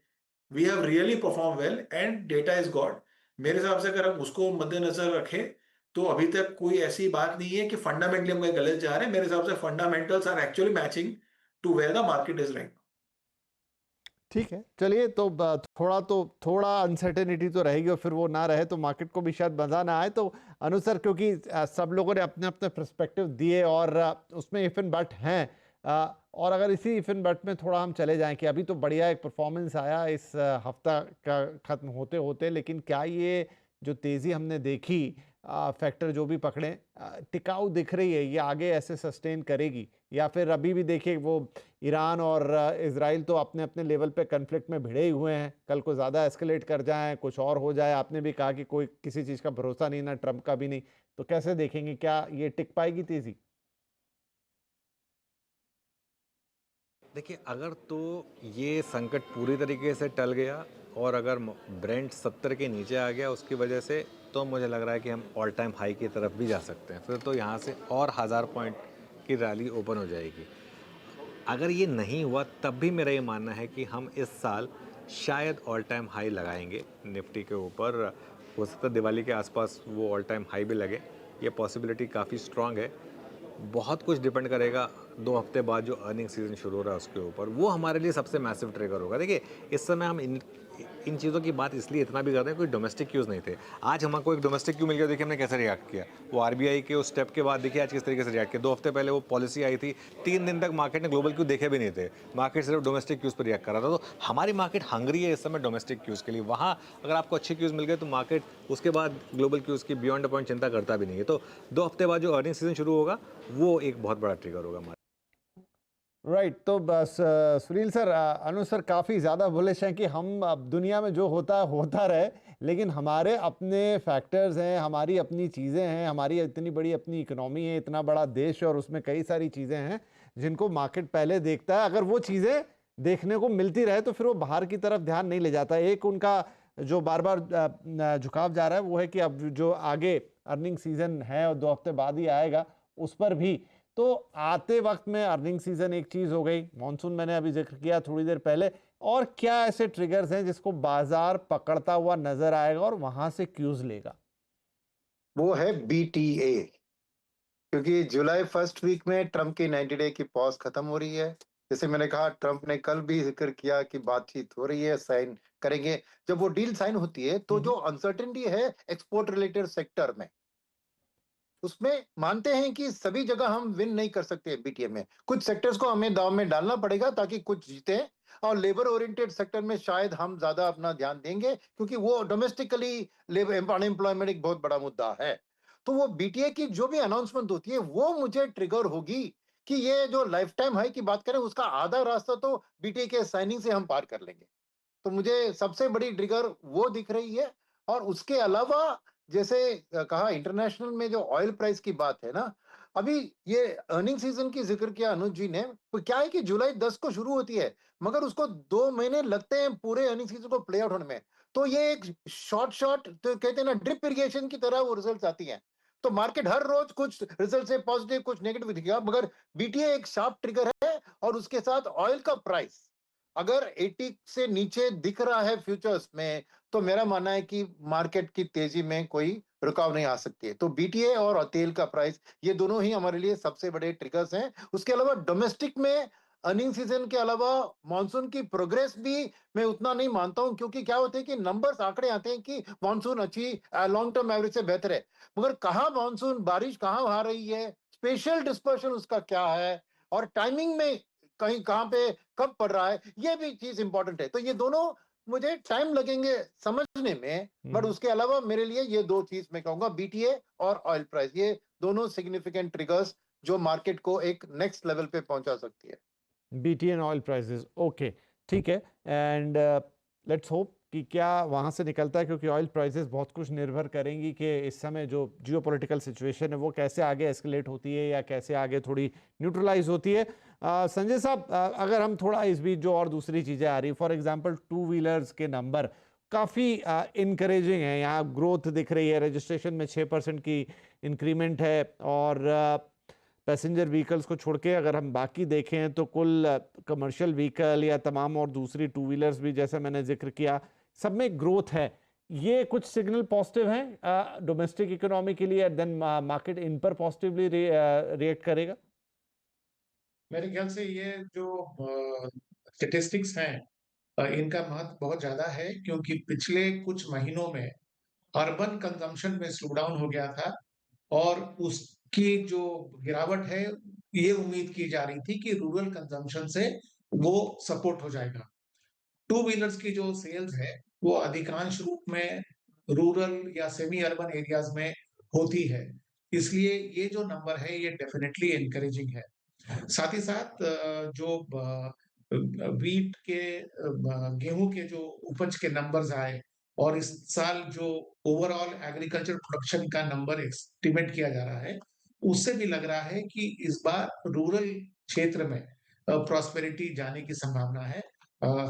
we have really perform well and data is good. मेरे हिसाब से अगर हम उसको मद्देनजर रखें तो अभी तक कोई ऐसी बात नहीं है कि फंडामेंटली हम कहीं गलत जा रहे हैं। मेरे हिसाब से fundamentals are actually matching to where the market is right. ठीक है, चलिए। तो थोड़ा अनसर्टेनिटी तो रहेगी, और फिर वो ना रहे तो मार्केट को भी शायद मजा ना आए। तो अनुसार, क्योंकि सब लोगों ने अपने अपने पर्सपेक्टिव दिए और उसमें इफ एंड बट हैं, और अगर इसी इफ एंड बट में थोड़ा हम चले जाएं कि अभी तो बढ़िया एक परफॉर्मेंस आया इस हफ्ता का खत्म होते होते, लेकिन क्या ये जो तेज़ी हमने देखी, फैक्टर जो भी पकड़े, टिकाऊ दिख रही है? ये आगे ऐसे सस्टेन करेगी, या फिर अभी भी देखिए वो ईरान और इजराइल तो अपने अपने लेवल पे कन्फ्लिक्ट में भिड़े हुए हैं, कल को ज़्यादा एस्केलेट कर जाए, कुछ और हो जाए? आपने भी कहा कि कोई किसी चीज़ का भरोसा नहीं, ना ट्रंप का भी नहीं। तो कैसे देखेंगे, क्या ये टिक पाएगी तेज़ी? देखिए, अगर तो ये संकट पूरी तरीके से टल गया और अगर ब्रेंट 70 के नीचे आ गया उसकी वजह से, तो मुझे लग रहा है कि हम ऑल टाइम हाई की तरफ भी जा सकते हैं। फिर तो यहाँ से और 1000 पॉइंट की रैली ओपन हो जाएगी। अगर ये नहीं हुआ तब भी मेरा ये मानना है कि हम इस साल शायद ऑल टाइम हाई लगाएंगे निफ्टी के ऊपर। हो सकता है दिवाली के आसपास वो ऑल टाइम हाई भी लगे, ये पॉसिबिलिटी काफ़ी स्ट्रांग है। बहुत कुछ डिपेंड करेगा 2 हफ्ते बाद जो अर्निंग सीजन शुरू हो रहा है उसके ऊपर, वो हमारे लिए सबसे मैसिव ट्रिगर होगा। देखिए इस समय हम इन चीज़ों की बात इसलिए इतना भी कर रहे हैं, कोई डोमेस्टिक क्यूज़ नहीं थे। आज हमको एक डोमेस्टिक क्यू मिल गया, देखिए हमने कैसे रिएक्ट किया। वो आरबीआई के उस स्टेप के बाद देखिए आज किस तरीके से रिएक्ट किया। 2 हफ्ते पहले वो पॉलिसी आई थी, 3 दिन तक मार्केट ने ग्लोबल क्यू देखे भी नहीं थे, मार्केट सिर्फ डोमेस्टिक क्यूज़ पर रिएक्ट कर रहा था। तो हमारी मार्केट हंग्री है इस समय डोमेस्टिक क्यूज़ के लिए। वहाँ अगर आपको अच्छे क्यूज़ मिल गए तो मार्केट उसके बाद ग्लोबल क्यूज़ की बियॉन्ड अ पॉइंट चिंता करता भी नहीं है। तो 2 हफ्ते बाद जो अर्निंग सीजन शुरू होगा वो एक बहुत बड़ा ट्रिगर होगा हमारा। राइट, तो बस सुनील सर, अनुज सर काफ़ी ज़्यादा बुलिश हैं कि हम अब दुनिया में जो होता है होता रहे, लेकिन हमारे अपने फैक्टर्स हैं, हमारी अपनी चीज़ें हैं, हमारी इतनी बड़ी अपनी इकोनॉमी है, इतना बड़ा देश है और उसमें कई सारी चीज़ें हैं जिनको मार्केट पहले देखता है। अगर वो चीज़ें देखने को मिलती रहे तो फिर वो बाहर की तरफ ध्यान नहीं ले जाता। एक उनका जो बार बार झुकाव जा रहा है वो है कि अब जो आगे अर्निंग सीजन है और 2 हफ्ते बाद ही आएगा, उस पर भी तो आते वक्त में अर्निंग सीजन एक चीज हो गई, मॉनसून मैंने अभी जिक्र किया थोड़ी देर पहले, और क्या ऐसे ट्रिगर्स हैं जिसको बाजार पकड़ता हुआ नजर आएगा और वहां से क्यूज लेगा? वो है बीटीए, क्योंकि जुलाई फर्स्ट वीक में ट्रम्प की 90 डे की पॉज खत्म हो रही है। जैसे मैंने कहा, ट्रम्प ने कल भी जिक्र किया कि बातचीत हो रही है, साइन करेंगे। जब वो डील साइन होती है तो जो अनसर्टेनिटी है एक्सपोर्ट रिलेटेड सेक्टर में, उसमें मानते हैं कि सभी जगह हम विन नहीं कर सकते। बीटीए में कुछ सेक्टर्स को हमें दाव में डालना पड़ेगा ताकि कुछ जीते, और लेबर ओरिएंटेड सेक्टर में शायद हम ज्यादा अपना ध्यान देंगे क्योंकि वो डोमेस्टिकली लेबर अनएम्प्लॉयमेंट एक बहुत बड़ा मुद्दा है। तो वो बीटीए की जो भी अनाउंसमेंट होती है वो मुझे ट्रिगर होगी कि ये जो लाइफ टाइम हाई की बात करें उसका आधा रास्ता तो बीटीए के साइनिंग से हम पार कर लेंगे। तो मुझे सबसे बड़ी ट्रिगर वो दिख रही है। और उसके अलावा जैसे कहा, इंटरनेशनल में जो ऑयल प्राइस की बात है ना, अभी ये अर्निंग सीजन की जिक्र किया अनुज जी ने, तो क्या है कि जुलाई 10 को शुरू होती है, मगर उसको 2 महीने लगते हैं पूरे अर्निंग सीजन को प्ले आउट होने में। तो ये एक शॉर्ट शॉर्ट तो कहते हैं ना, ड्रिप इरिगेशन की तरह वो रिजल्ट आती हैं। तो मार्केट हर रोज कुछ रिजल्ट से पॉजिटिव कुछ नेगेटिव दिखेगा, मगर बीटीए एक शार्प ट्रिगर है। और उसके साथ ऑयल का प्राइस अगर 80 से नीचे दिख रहा है फ्यूचर्स में, तो मेरा मानना है कि मार्केट की तेजी में कोई रुकाव नहीं आ सकती है। तो बीटीए और तेल का प्राइस, ये दोनों ही हमारे लिए सबसे बड़े ट्रिगर्स हैं। उसके अलावा डोमेस्टिक में अर्निंग सीजन के अलावा मानसून की प्रोग्रेस भी मैं उतना नहीं मानता हूं, क्योंकि क्या होते हैं कि नंबर्स आंकड़े आते हैं कि मानसून अच्छी लॉन्ग टर्म एवरेज से बेहतर है, मगर कहाँ मानसून बारिश कहाँ आ रही है, स्पेशल डिस्पर्शन उसका क्या है, और टाइमिंग में कहीं कहाँ पे कब पड़ रहा है, ये भी चीज इंपॉर्टेंट है। तो ये दोनों मुझे टाइम लगेंगे समझने में, बट उसके अलावा मेरे लिए ये दो चीज मैं कहूंगा, बीटीए और ऑयल प्राइस, ये दोनों सिग्निफिकेंट ट्रिगर्स जो मार्केट को एक नेक्स्ट लेवल पे पहुंचा सकती है। BT and oil prices, okay, ठीक है। एंड लेट्स होप कि क्या वहाँ से निकलता है, क्योंकि ऑयल प्राइसेस बहुत कुछ निर्भर करेंगी कि इस समय जो जियोपॉलिटिकल सिचुएशन है वो कैसे आगे एस्केलेट होती है या कैसे आगे थोड़ी न्यूट्रलाइज होती है। संजय साहब, अगर हम थोड़ा इस बीच जो और दूसरी चीज़ें आ रही, फॉर एग्जांपल टू व्हीलर्स के नंबर काफ़ी इनकरेजिंग है, यहाँ ग्रोथ दिख रही है, रजिस्ट्रेशन में 6% की इंक्रीमेंट है, और पैसेंजर व्हीकल्स को छोड़ के अगर हम बाकी देखें तो कुल कमर्शियल व्हीकल या तमाम और दूसरी टू व्हीलर्स भी, जैसा मैंने जिक्र किया, सब में ग्रोथ है। ये कुछ सिग्नल पॉजिटिव हैं डोमेस्टिक इकोनॉमी के लिए, देन मार्केट इन पर पॉजिटिवली रिएक्ट करेगा। मेरे ख्याल से ये जो स्टेटिस्टिक्स हैं, इनका महत्व बहुत ज्यादा है, क्योंकि पिछले कुछ महीनों में अर्बन कंजम्पशन में स्लो डाउन हो गया था, और उसकी जो गिरावट है, ये उम्मीद की जा रही थी कि रूरल कंजम्पशन से वो सपोर्ट हो जाएगा। टू व्हीलर्स की जो सेल्स है, वो अधिकांश रूप में रूरल या सेमी अर्बन एरियाज में होती है, इसलिए ये जो नंबर है ये डेफिनेटली एनकरेजिंग है। साथ ही साथ जो वीट के गेहूं के जो उपज के नंबर्स आए, और इस साल जो ओवरऑल एग्रीकल्चर प्रोडक्शन का नंबर एस्टिमेट किया जा रहा है, उससे भी लग रहा है कि इस बार रूरल क्षेत्र में प्रॉस्पेरिटी जाने की संभावना है।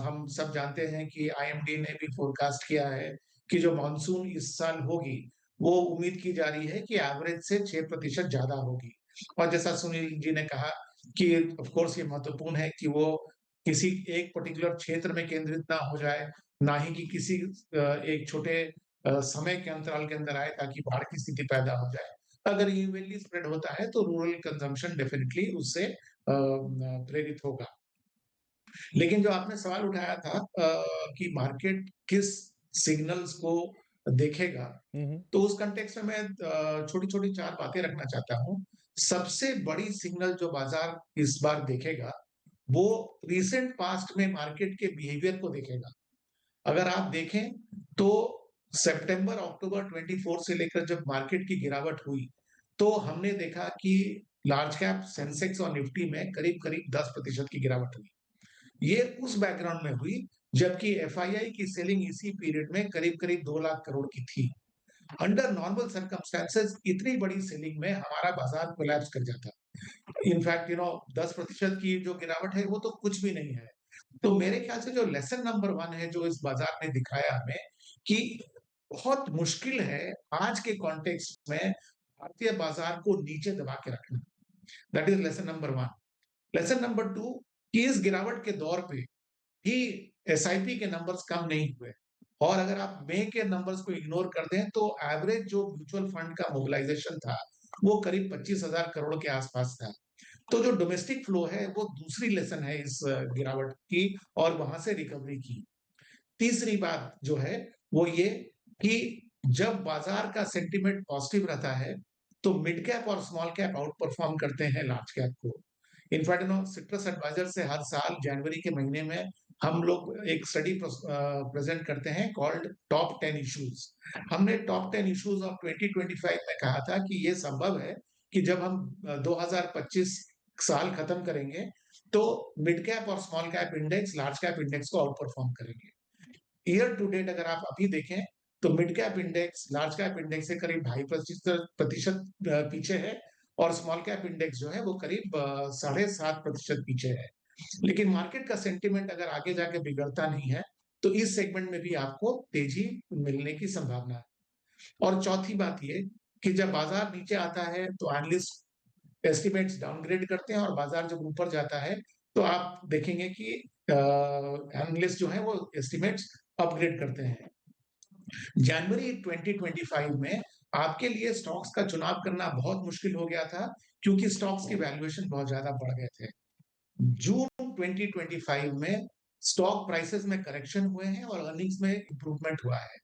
हम सब जानते हैं कि आईएमडी ने भी फोरकास्ट किया है कि जो मानसून इस साल होगी, वो उम्मीद की जा रही है कि एवरेज से 6% ज्यादा होगी। और जैसा सुनील जी ने कहा कि ऑफ कोर्स ये महत्वपूर्ण है कि वो किसी एक पर्टिकुलर क्षेत्र में केंद्रित ना हो जाए, ना ही कि किसी एक छोटे समय के अंतराल के अंदर आए ताकि बाढ़ की स्थिति पैदा हो जाए। अगर इवनली स्प्रेड होता है तो रूरल कंजम्पशन डेफिनिटली उससे प्रेरित होगा। लेकिन जो आपने सवाल उठाया था कि मार्केट किस सिग्नल्स को देखेगा, तो उस कॉन्टेक्स्ट में मैं छोटी-छोटी 4 बातें रखना चाहता हूँ। सबसे बड़ी सिग्नल जो बाज़ार इस बार देखेगा, वो रिसेंट पास्ट में मार्केट के बिहेवियर को देखेगा। अगर आप देखें तो सितंबर अक्टूबर 24 से लेकर जब मार्केट की गिरावट हुई, तो हमने देखा कि लार्ज कैप सेंसेक्स और निफ्टी में करीब-करीब 10% की गिरावट हुई। ये उस बैकग्राउंड में हुई जबकि एफआईआई की सेलिंग इसी पीरियड में करीब-करीब 2 लाख करोड़ की थी। अंडर नॉर्मल सर्कमस्टेंसेस इतनी बड़ी सेलिंग में हमारा बाजार कोलैप्स कर जाता। इनफैक्ट 10% की जो गिरावट है वो तो कुछ भी नहीं है। तो मेरे ख्याल से जो लेसन नंबर 1 है जो इस बाजार ने दिखाया हमें कि बहुत मुश्किल है आज के कॉन्टेक्स्ट में भारतीय बाजार को नीचे दबा के रखना। That is lesson number 1। Lesson number 2 कि इस गिरावट के दौर पे भी एसआईपी के नंबर्स कम नहीं हुए और अगर आप मई के नंबर्स को इग्नोर कर दें तो एवरेज जो म्यूचुअल फंड का मोबिलाइजेशन था वो करीब 25,000 करोड़ के आसपास था। तो जो डोमेस्टिक फ्लो है वो दूसरी लेसन है इस गिरावट की और वहां से रिकवरी की। तीसरी बात जो है वो ये कि जब बाजार का सेंटिमेंट पॉजिटिव रहता है तो मिड कैप और स्मॉल कैप आउट परफॉर्म करते हैं लार्ज कैप को। इनफैक्ट सिट्रस एडवाइजर से हर साल जनवरी के महीने में हम लोग एक स्टडी प्रेजेंट करते हैं कॉल्ड टॉप 10 इश्यूज। हमने टॉप 10 इश्यूज ऑफ 2025 में कहा था कि ये संभव है कि जब हम 2025 साल खत्म करेंगे तो मिड कैप और small cap index large cap index को आउट परफॉर्म करेंगे। ईयर टू डेट अगर आप अभी देखें तो mid cap index large cap index से करीब 2.5% पीछे है और स्मॉल कैप इंडेक्स जो है वो करीब 7.5% पीछे है। लेकिन मार्केट का सेंटिमेंट अगर आगे जाके बिगड़ता नहीं है तो इस सेगमेंट में भी आपको तेजी मिलने की संभावना है। और चौथी बात ये कि जब बाजार नीचे आता है तो एनालिस्ट एस्टिमेट्स डाउनग्रेड करते हैं और बाजार जब ऊपर जाता है तो आप देखेंगे कि एनालिस्ट जो है वो एस्टिमेट्स अपग्रेड करते हैं। जनवरी 2025 में आपके लिए स्टॉक्स का चुनाव करना बहुत मुश्किल हो गया था क्योंकि स्टॉक्स की वैल्यूएशन बहुत ज्यादा बढ़ गए थे। जून 2025 में स्टॉक प्राइसेस में करेक्शन हुए हैं और अर्निंग्स में इंप्रूवमेंट हुआ है।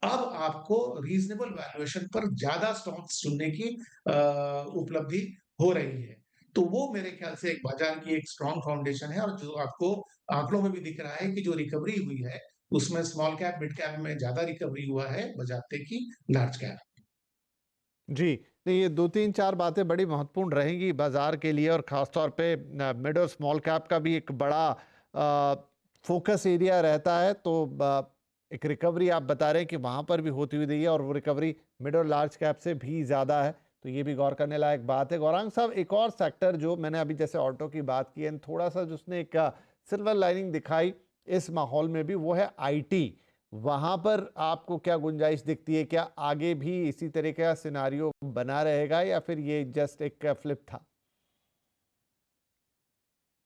अब आपको रीजनेबल वैल्यूएशन पर ज्यादा स्टॉक्स चुनने की उपलब्धि हो रही है। तो वो मेरे ख्याल से एक बाजार की एक स्ट्रॉन्ग फाउंडेशन है और जो आपको आंकड़ों में भी दिख रहा है कि जो रिकवरी हुई है उसमें स्मॉल कैप मिड कैप में ज्यादा रिकवरी हुआ है बजाते कि लार्ज कैप। जी, नहीं ये 2-3-4 बातें बड़ी महत्वपूर्ण रहेंगी बाजार के लिए और ख़ासतौर पे मिड और स्मॉल कैप का भी एक बड़ा फोकस एरिया रहता है। तो एक रिकवरी आप बता रहे हैं कि वहाँ पर भी होती हुई रही है और वो रिकवरी मिड और लार्ज कैप से भी ज़्यादा है, तो ये भी गौर करने लायक बात है। गौरांग साहब, एक और सेक्टर जो मैंने अभी जैसे ऑटो की बात की है, थोड़ा सा जिसने एक सिल्वर लाइनिंग दिखाई इस माहौल में भी, वो है आईटी। वहां पर आपको क्या गुंजाइश दिखती है? क्या आगे भी इसी तरह का सिनारियो बना रहेगा या फिर ये जस्ट एक फ्लिप था?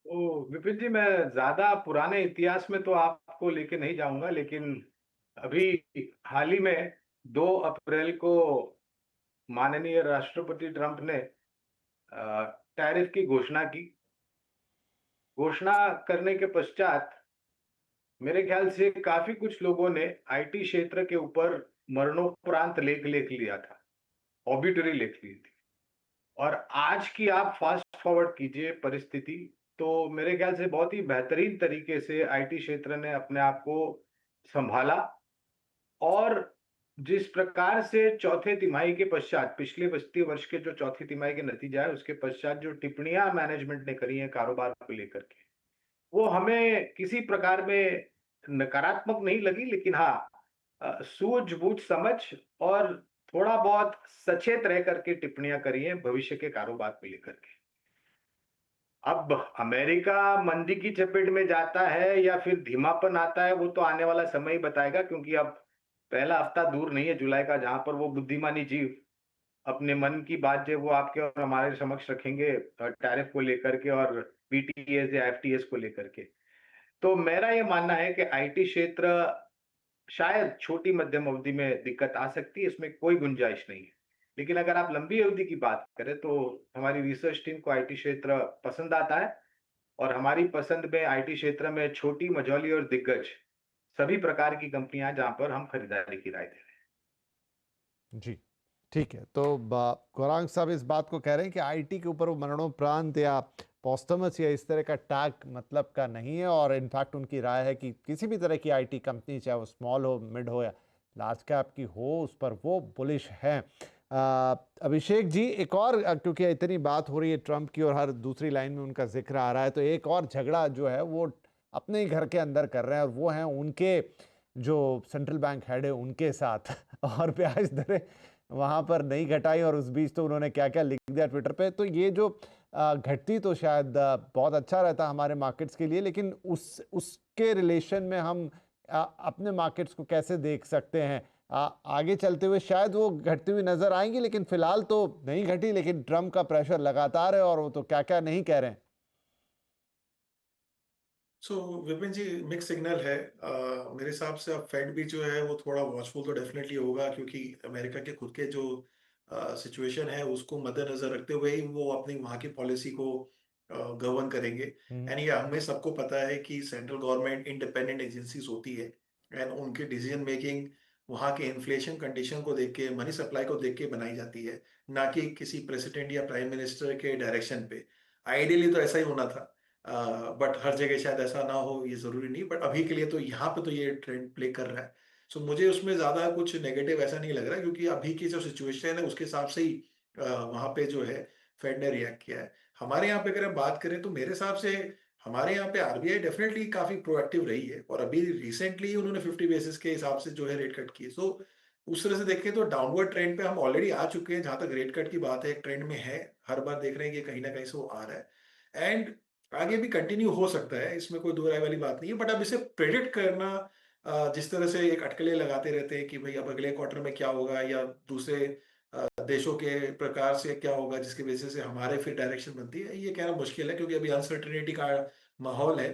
तो विपिन जी, मैं ज्यादा पुराने इतिहास में तो आपको लेके नहीं जाऊंगा, लेकिन अभी हाल ही में 2 अप्रैल को माननीय राष्ट्रपति ट्रंप ने टैरिफ की घोषणा की। घोषणा करने के पश्चात मेरे ख्याल से काफी कुछ लोगों ने आईटी क्षेत्र के ऊपर मरणोपरांत लेख लिया था, ऑबिटरी लिख ली थी। और आज की आप फास्ट फॉरवर्ड कीजिए परिस्थिति, तो मेरे ख्याल से बहुत ही बेहतरीन तरीके से आईटी क्षेत्र ने अपने आप को संभाला। और जिस प्रकार से चौथे तिमाही के पश्चात, पिछले वित्तीय वर्ष के जो चौथी तिमाही के नतीजा है उसके पश्चात जो टिप्पणियां मैनेजमेंट ने करी हैं कारोबार को लेकर के, वो हमें किसी प्रकार में नकारात्मक नहीं लगी, लेकिन हाँ सूझबूझ समझ और थोड़ा बहुत सचेत रह करके टिप्पणियां करी हैं भविष्य के कारोबार को लेकर के। अब अमेरिका मंदी की चपेट में जाता है या फिर धीमापन आता है, वो तो आने वाला समय ही बताएगा, क्योंकि अब पहला हफ्ता दूर नहीं है जुलाई का जहां पर वो बुद्धिमानी जीव अपने मन की बात जो है वो आपके और हमारे समक्ष रखेंगे, टैरिफ को लेकर के और बीटीएस या एफटीएस को लेकर के। तो मेरा ये मानना है कि आईटी क्षेत्र शायद छोटी मध्यम अवधि में दिक्कत आ सकती है, इसमें कोई गुंजाइश नहीं है। लेकिन अगर आप लंबी अवधि की बात करें तो हमारी रिसर्च टीम को आईटी क्षेत्र पसंद आता है और हमारी पसंद में आईटी क्षेत्र में छोटी, मझौली और दिग्गज सभी प्रकार की कंपनियां जहां पर हम खरीदारी की राय दे रहे हैं। जी, ठीक है। तो गौरांग साहब इस बात को कह रहे हैं कि आईटी के ऊपर वो मरणोपरांत या पोस्टमस या इस तरह का टैग मतलब का नहीं है, और इनफैक्ट उनकी राय है कि किसी भी तरह की आईटी कंपनी, चाहे वो स्मॉल हो, मिड हो या लार्ज कैप की हो, उस पर वो बुलिश हैं। अभिषेक जी, एक और, क्योंकि इतनी बात हो रही है ट्रंप की और हर दूसरी लाइन में उनका जिक्र आ रहा है, तो एक और झगड़ा जो है वो अपने ही घर के अंदर कर रहे हैं, और वो हैं उनके जो सेंट्रल बैंक हेड है उनके साथ और ब्याज दरें वहाँ पर नहीं घटाई, और उस बीच तो उन्होंने क्या क्या लिख दिया ट्विटर पे। तो ये जो घटती तो शायद बहुत अच्छा रहता हमारे मार्केट्स के लिए, लेकिन उसके रिलेशन में हम अपने मार्केट्स को कैसे देख सकते हैं आगे चलते हुए? शायद वो घटती हुई नजर आएंगी, लेकिन फिलहाल तो नहीं घटी, लेकिन ट्रम्प का प्रेशर लगातार है और वो तो क्या क्या नहीं कह रहे हैं। विपिन जी, मिक्स सिग्नल है। मेरे हिसाब से अब फेड भी जो है वो थोड़ा वॉचफुल तो डेफिनेटली होगा, क्योंकि अमेरिका के खुद के जो सिचुएशन है उसको मद्देनजर रखते हुए ही वो अपनी वहाँ की पॉलिसी को गवर्न करेंगे। एंड ये हमें सबको पता है कि सेंट्रल गवर्नमेंट इंडिपेंडेंट एजेंसीज होती है, एंड उनकी डिसीजन मेकिंग वहाँ के इन्फ्लेशन कंडीशन को देख के, मनी सप्लाई को देख के बनाई जाती है, ना कि किसी प्रेसिडेंट या प्राइम मिनिस्टर के डायरेक्शन पे। आइडियली तो ऐसा ही होना था, बट हर जगह शायद ऐसा ना हो, ये जरूरी नहीं, बट अभी के लिए तो यहाँ पे तो ये ट्रेंड प्ले कर रहा है। मुझे उसमें ज्यादा कुछ नेगेटिव ऐसा नहीं लग रहा, क्योंकि अभी की जो सिचुएशन है उसके हिसाब से ही वहाँ पे जो है फेड ने रिएक्ट किया है। हमारे यहाँ पे अगर हम बात करें तो मेरे हिसाब से हमारे यहाँ पे आरबीआई डेफिनेटली काफी प्रोएक्टिव रही है, और अभी रिसेंटली उन्होंने 50 बेसिस के हिसाब से जो है रेट कट किए। उस तरह से देखें तो डाउनवर्ड ट्रेंड पे हम ऑलरेडी आ चुके हैं। जहां तक रेट कट की बात है, एक ट्रेंड में है, हर बार देख रहे हैं कि कहीं ना कहीं से वो आ रहा है, एंड आगे भी कंटिन्यू हो सकता है, इसमें कोई दो राय वाली बात नहीं है। बट अब इसे प्रेडिक्ट करना, जिस तरह से एक अटकलें लगाते रहते हैं कि भाई अब अगले क्वार्टर में क्या होगा, या दूसरे देशों के प्रकार से क्या होगा जिसकी वजह से हमारे फिर डायरेक्शन बनती है, ये कहना मुश्किल है, क्योंकि अभी अनसर्टेनिटी का माहौल है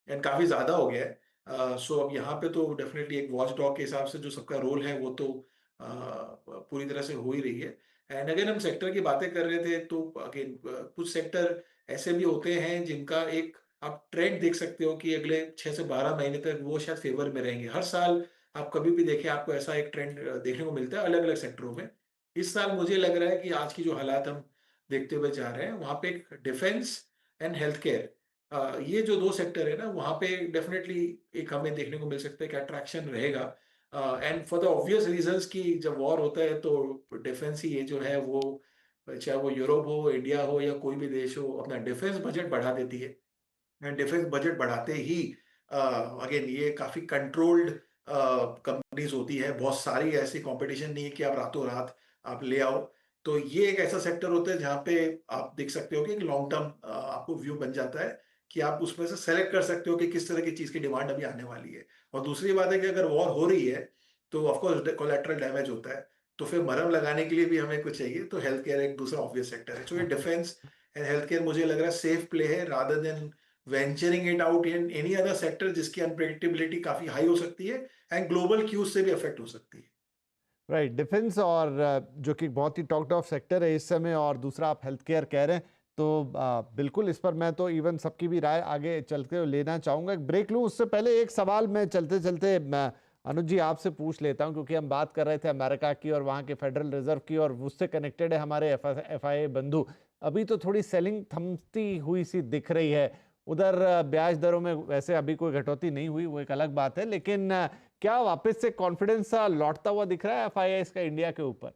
एंड काफी ज्यादा हो गया है। अब यहाँ पे तो डेफिनेटली एक वॉच डॉग के हिसाब से जो सबका रोल है वो तो पूरी तरह से हो ही रही है। एंड अगर हम सेक्टर की बातें कर रहे थे तो अगेन कुछ सेक्टर ऐसे भी होते हैं जिनका एक आप ट्रेंड देख सकते हो कि अगले 6 से 12 महीने तक वो शायद फेवर में रहेंगे। हर साल आप कभी भी देखें, आपको ऐसा एक ट्रेंड देखने को मिलता है अलग अलग सेक्टरों में। इस साल मुझे लग रहा है कि आज की जो हालात हम देखते हुए जा रहे हैं, वहां पे एक डिफेंस एंड हेल्थ केयर, ये जो दो सेक्टर है ना, वहां पे डेफिनेटली एक हमें देखने को मिल सकता है कि अट्रैक्शन रहेगा। And for the obvious reasons कि जब वॉर होता है तो डिफेंस ही ये जो है वो, चाहे वो यूरोप हो, इंडिया हो या कोई भी देश हो, अपना डिफेंस बजट बढ़ा देती है। एंड डिफेंस बजट बढ़ाते ही अगेन ये काफी कंट्रोल्ड कंपनीज होती है, बहुत सारी ऐसी कंपटीशन नहीं है कि आप रातों रात आप ले आओ। तो ये एक ऐसा सेक्टर होता है जहाँ पे आप देख सकते हो कि एक लॉन्ग टर्म आपको व्यू बन जाता है, कि आप उसमें से सेलेक्ट कर सकते हो कि किस तरह की चीज की डिमांड अभी आने वाली है। और दूसरी बात है कि अगर वॉर हो रही है तो ऑफकोर्स कोलेटरल डैमेज होता है, तो फिर मरहम लगाने के लिए भी हमें कुछ चाहिए, तो हेल्थ केयर एक दूसरा ऑब्वियस सेक्टर है। ये डिफेंस एंड हेल्थ केयर मुझे लग रहा है सेफ प्ले है, rather than venturing it out in any other sector जिसकी अनप्रेडिक्टेबिलिटी काफी हाई हो सकती है एंड ग्लोबल क्यूज से भी अफेक्ट हो सकती है। राइट, डिफेंस और जो कि बहुत ही टॉक्ड ऑफ सेक्टर है इस समय, और दूसरा आप हेल्थ केयर कह रहे हैं, तो बिल्कुल इस पर मैं तो इवन सबकी भी राय आगे चलते हुए लेना चाहूँगा। एक ब्रेक लूँ उससे पहले एक सवाल मैं चलते चलते अनुज जी आपसे पूछ लेता हूँ, क्योंकि हम बात कर रहे थे अमेरिका की और वहाँ के फेडरल रिजर्व की, और उससे कनेक्टेड है हमारे एफआईए बंधु। अभी तो थोड़ी सेलिंग थमती हुई सी दिख रही है उधर। ब्याज दरों में वैसे अभी कोई कटौती नहीं हुई, वो एक अलग बात है, लेकिन क्या वापस से कॉन्फिडेंस लौटता हुआ दिख रहा है एफआईआई का इंडिया के ऊपर?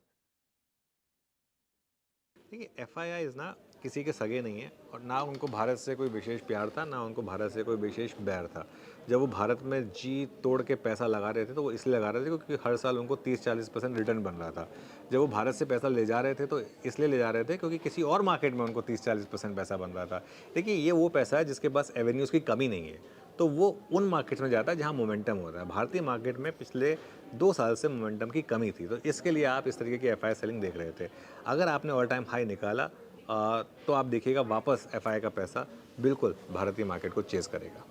देखिए, एफआईआई ना किसी के सगे नहीं है, और ना उनको भारत से कोई विशेष प्यार था, ना उनको भारत से कोई विशेष बैर था। जब वो भारत में जी तोड़ के पैसा लगा रहे थे तो वो इसलिए लगा रहे थे क्योंकि हर साल उनको 30-40% रिटर्न बन रहा था। जब वो भारत से पैसा ले जा रहे थे तो इसलिए ले जा रहे थे क्योंकि किसी और मार्केट में उनको 30-40% पैसा बन रहा था। देखिए, ये वो पैसा है जिसके पास एवेन्यूज़ की कमी नहीं है। तो वो उन मार्केट्स में जाता है जहाँ मोमेंटम होता है। भारतीय मार्केट में पिछले 2 साल से मोमेंटम की कमी थी, तो इसके लिए आप इस तरीके की एफआई सेलिंग देख रहे थे। अगर आपने ऑल टाइम हाई निकाला तो आप देखिएगा वापस एफआई का पैसा बिल्कुल भारतीय मार्केट को चेज करेगा।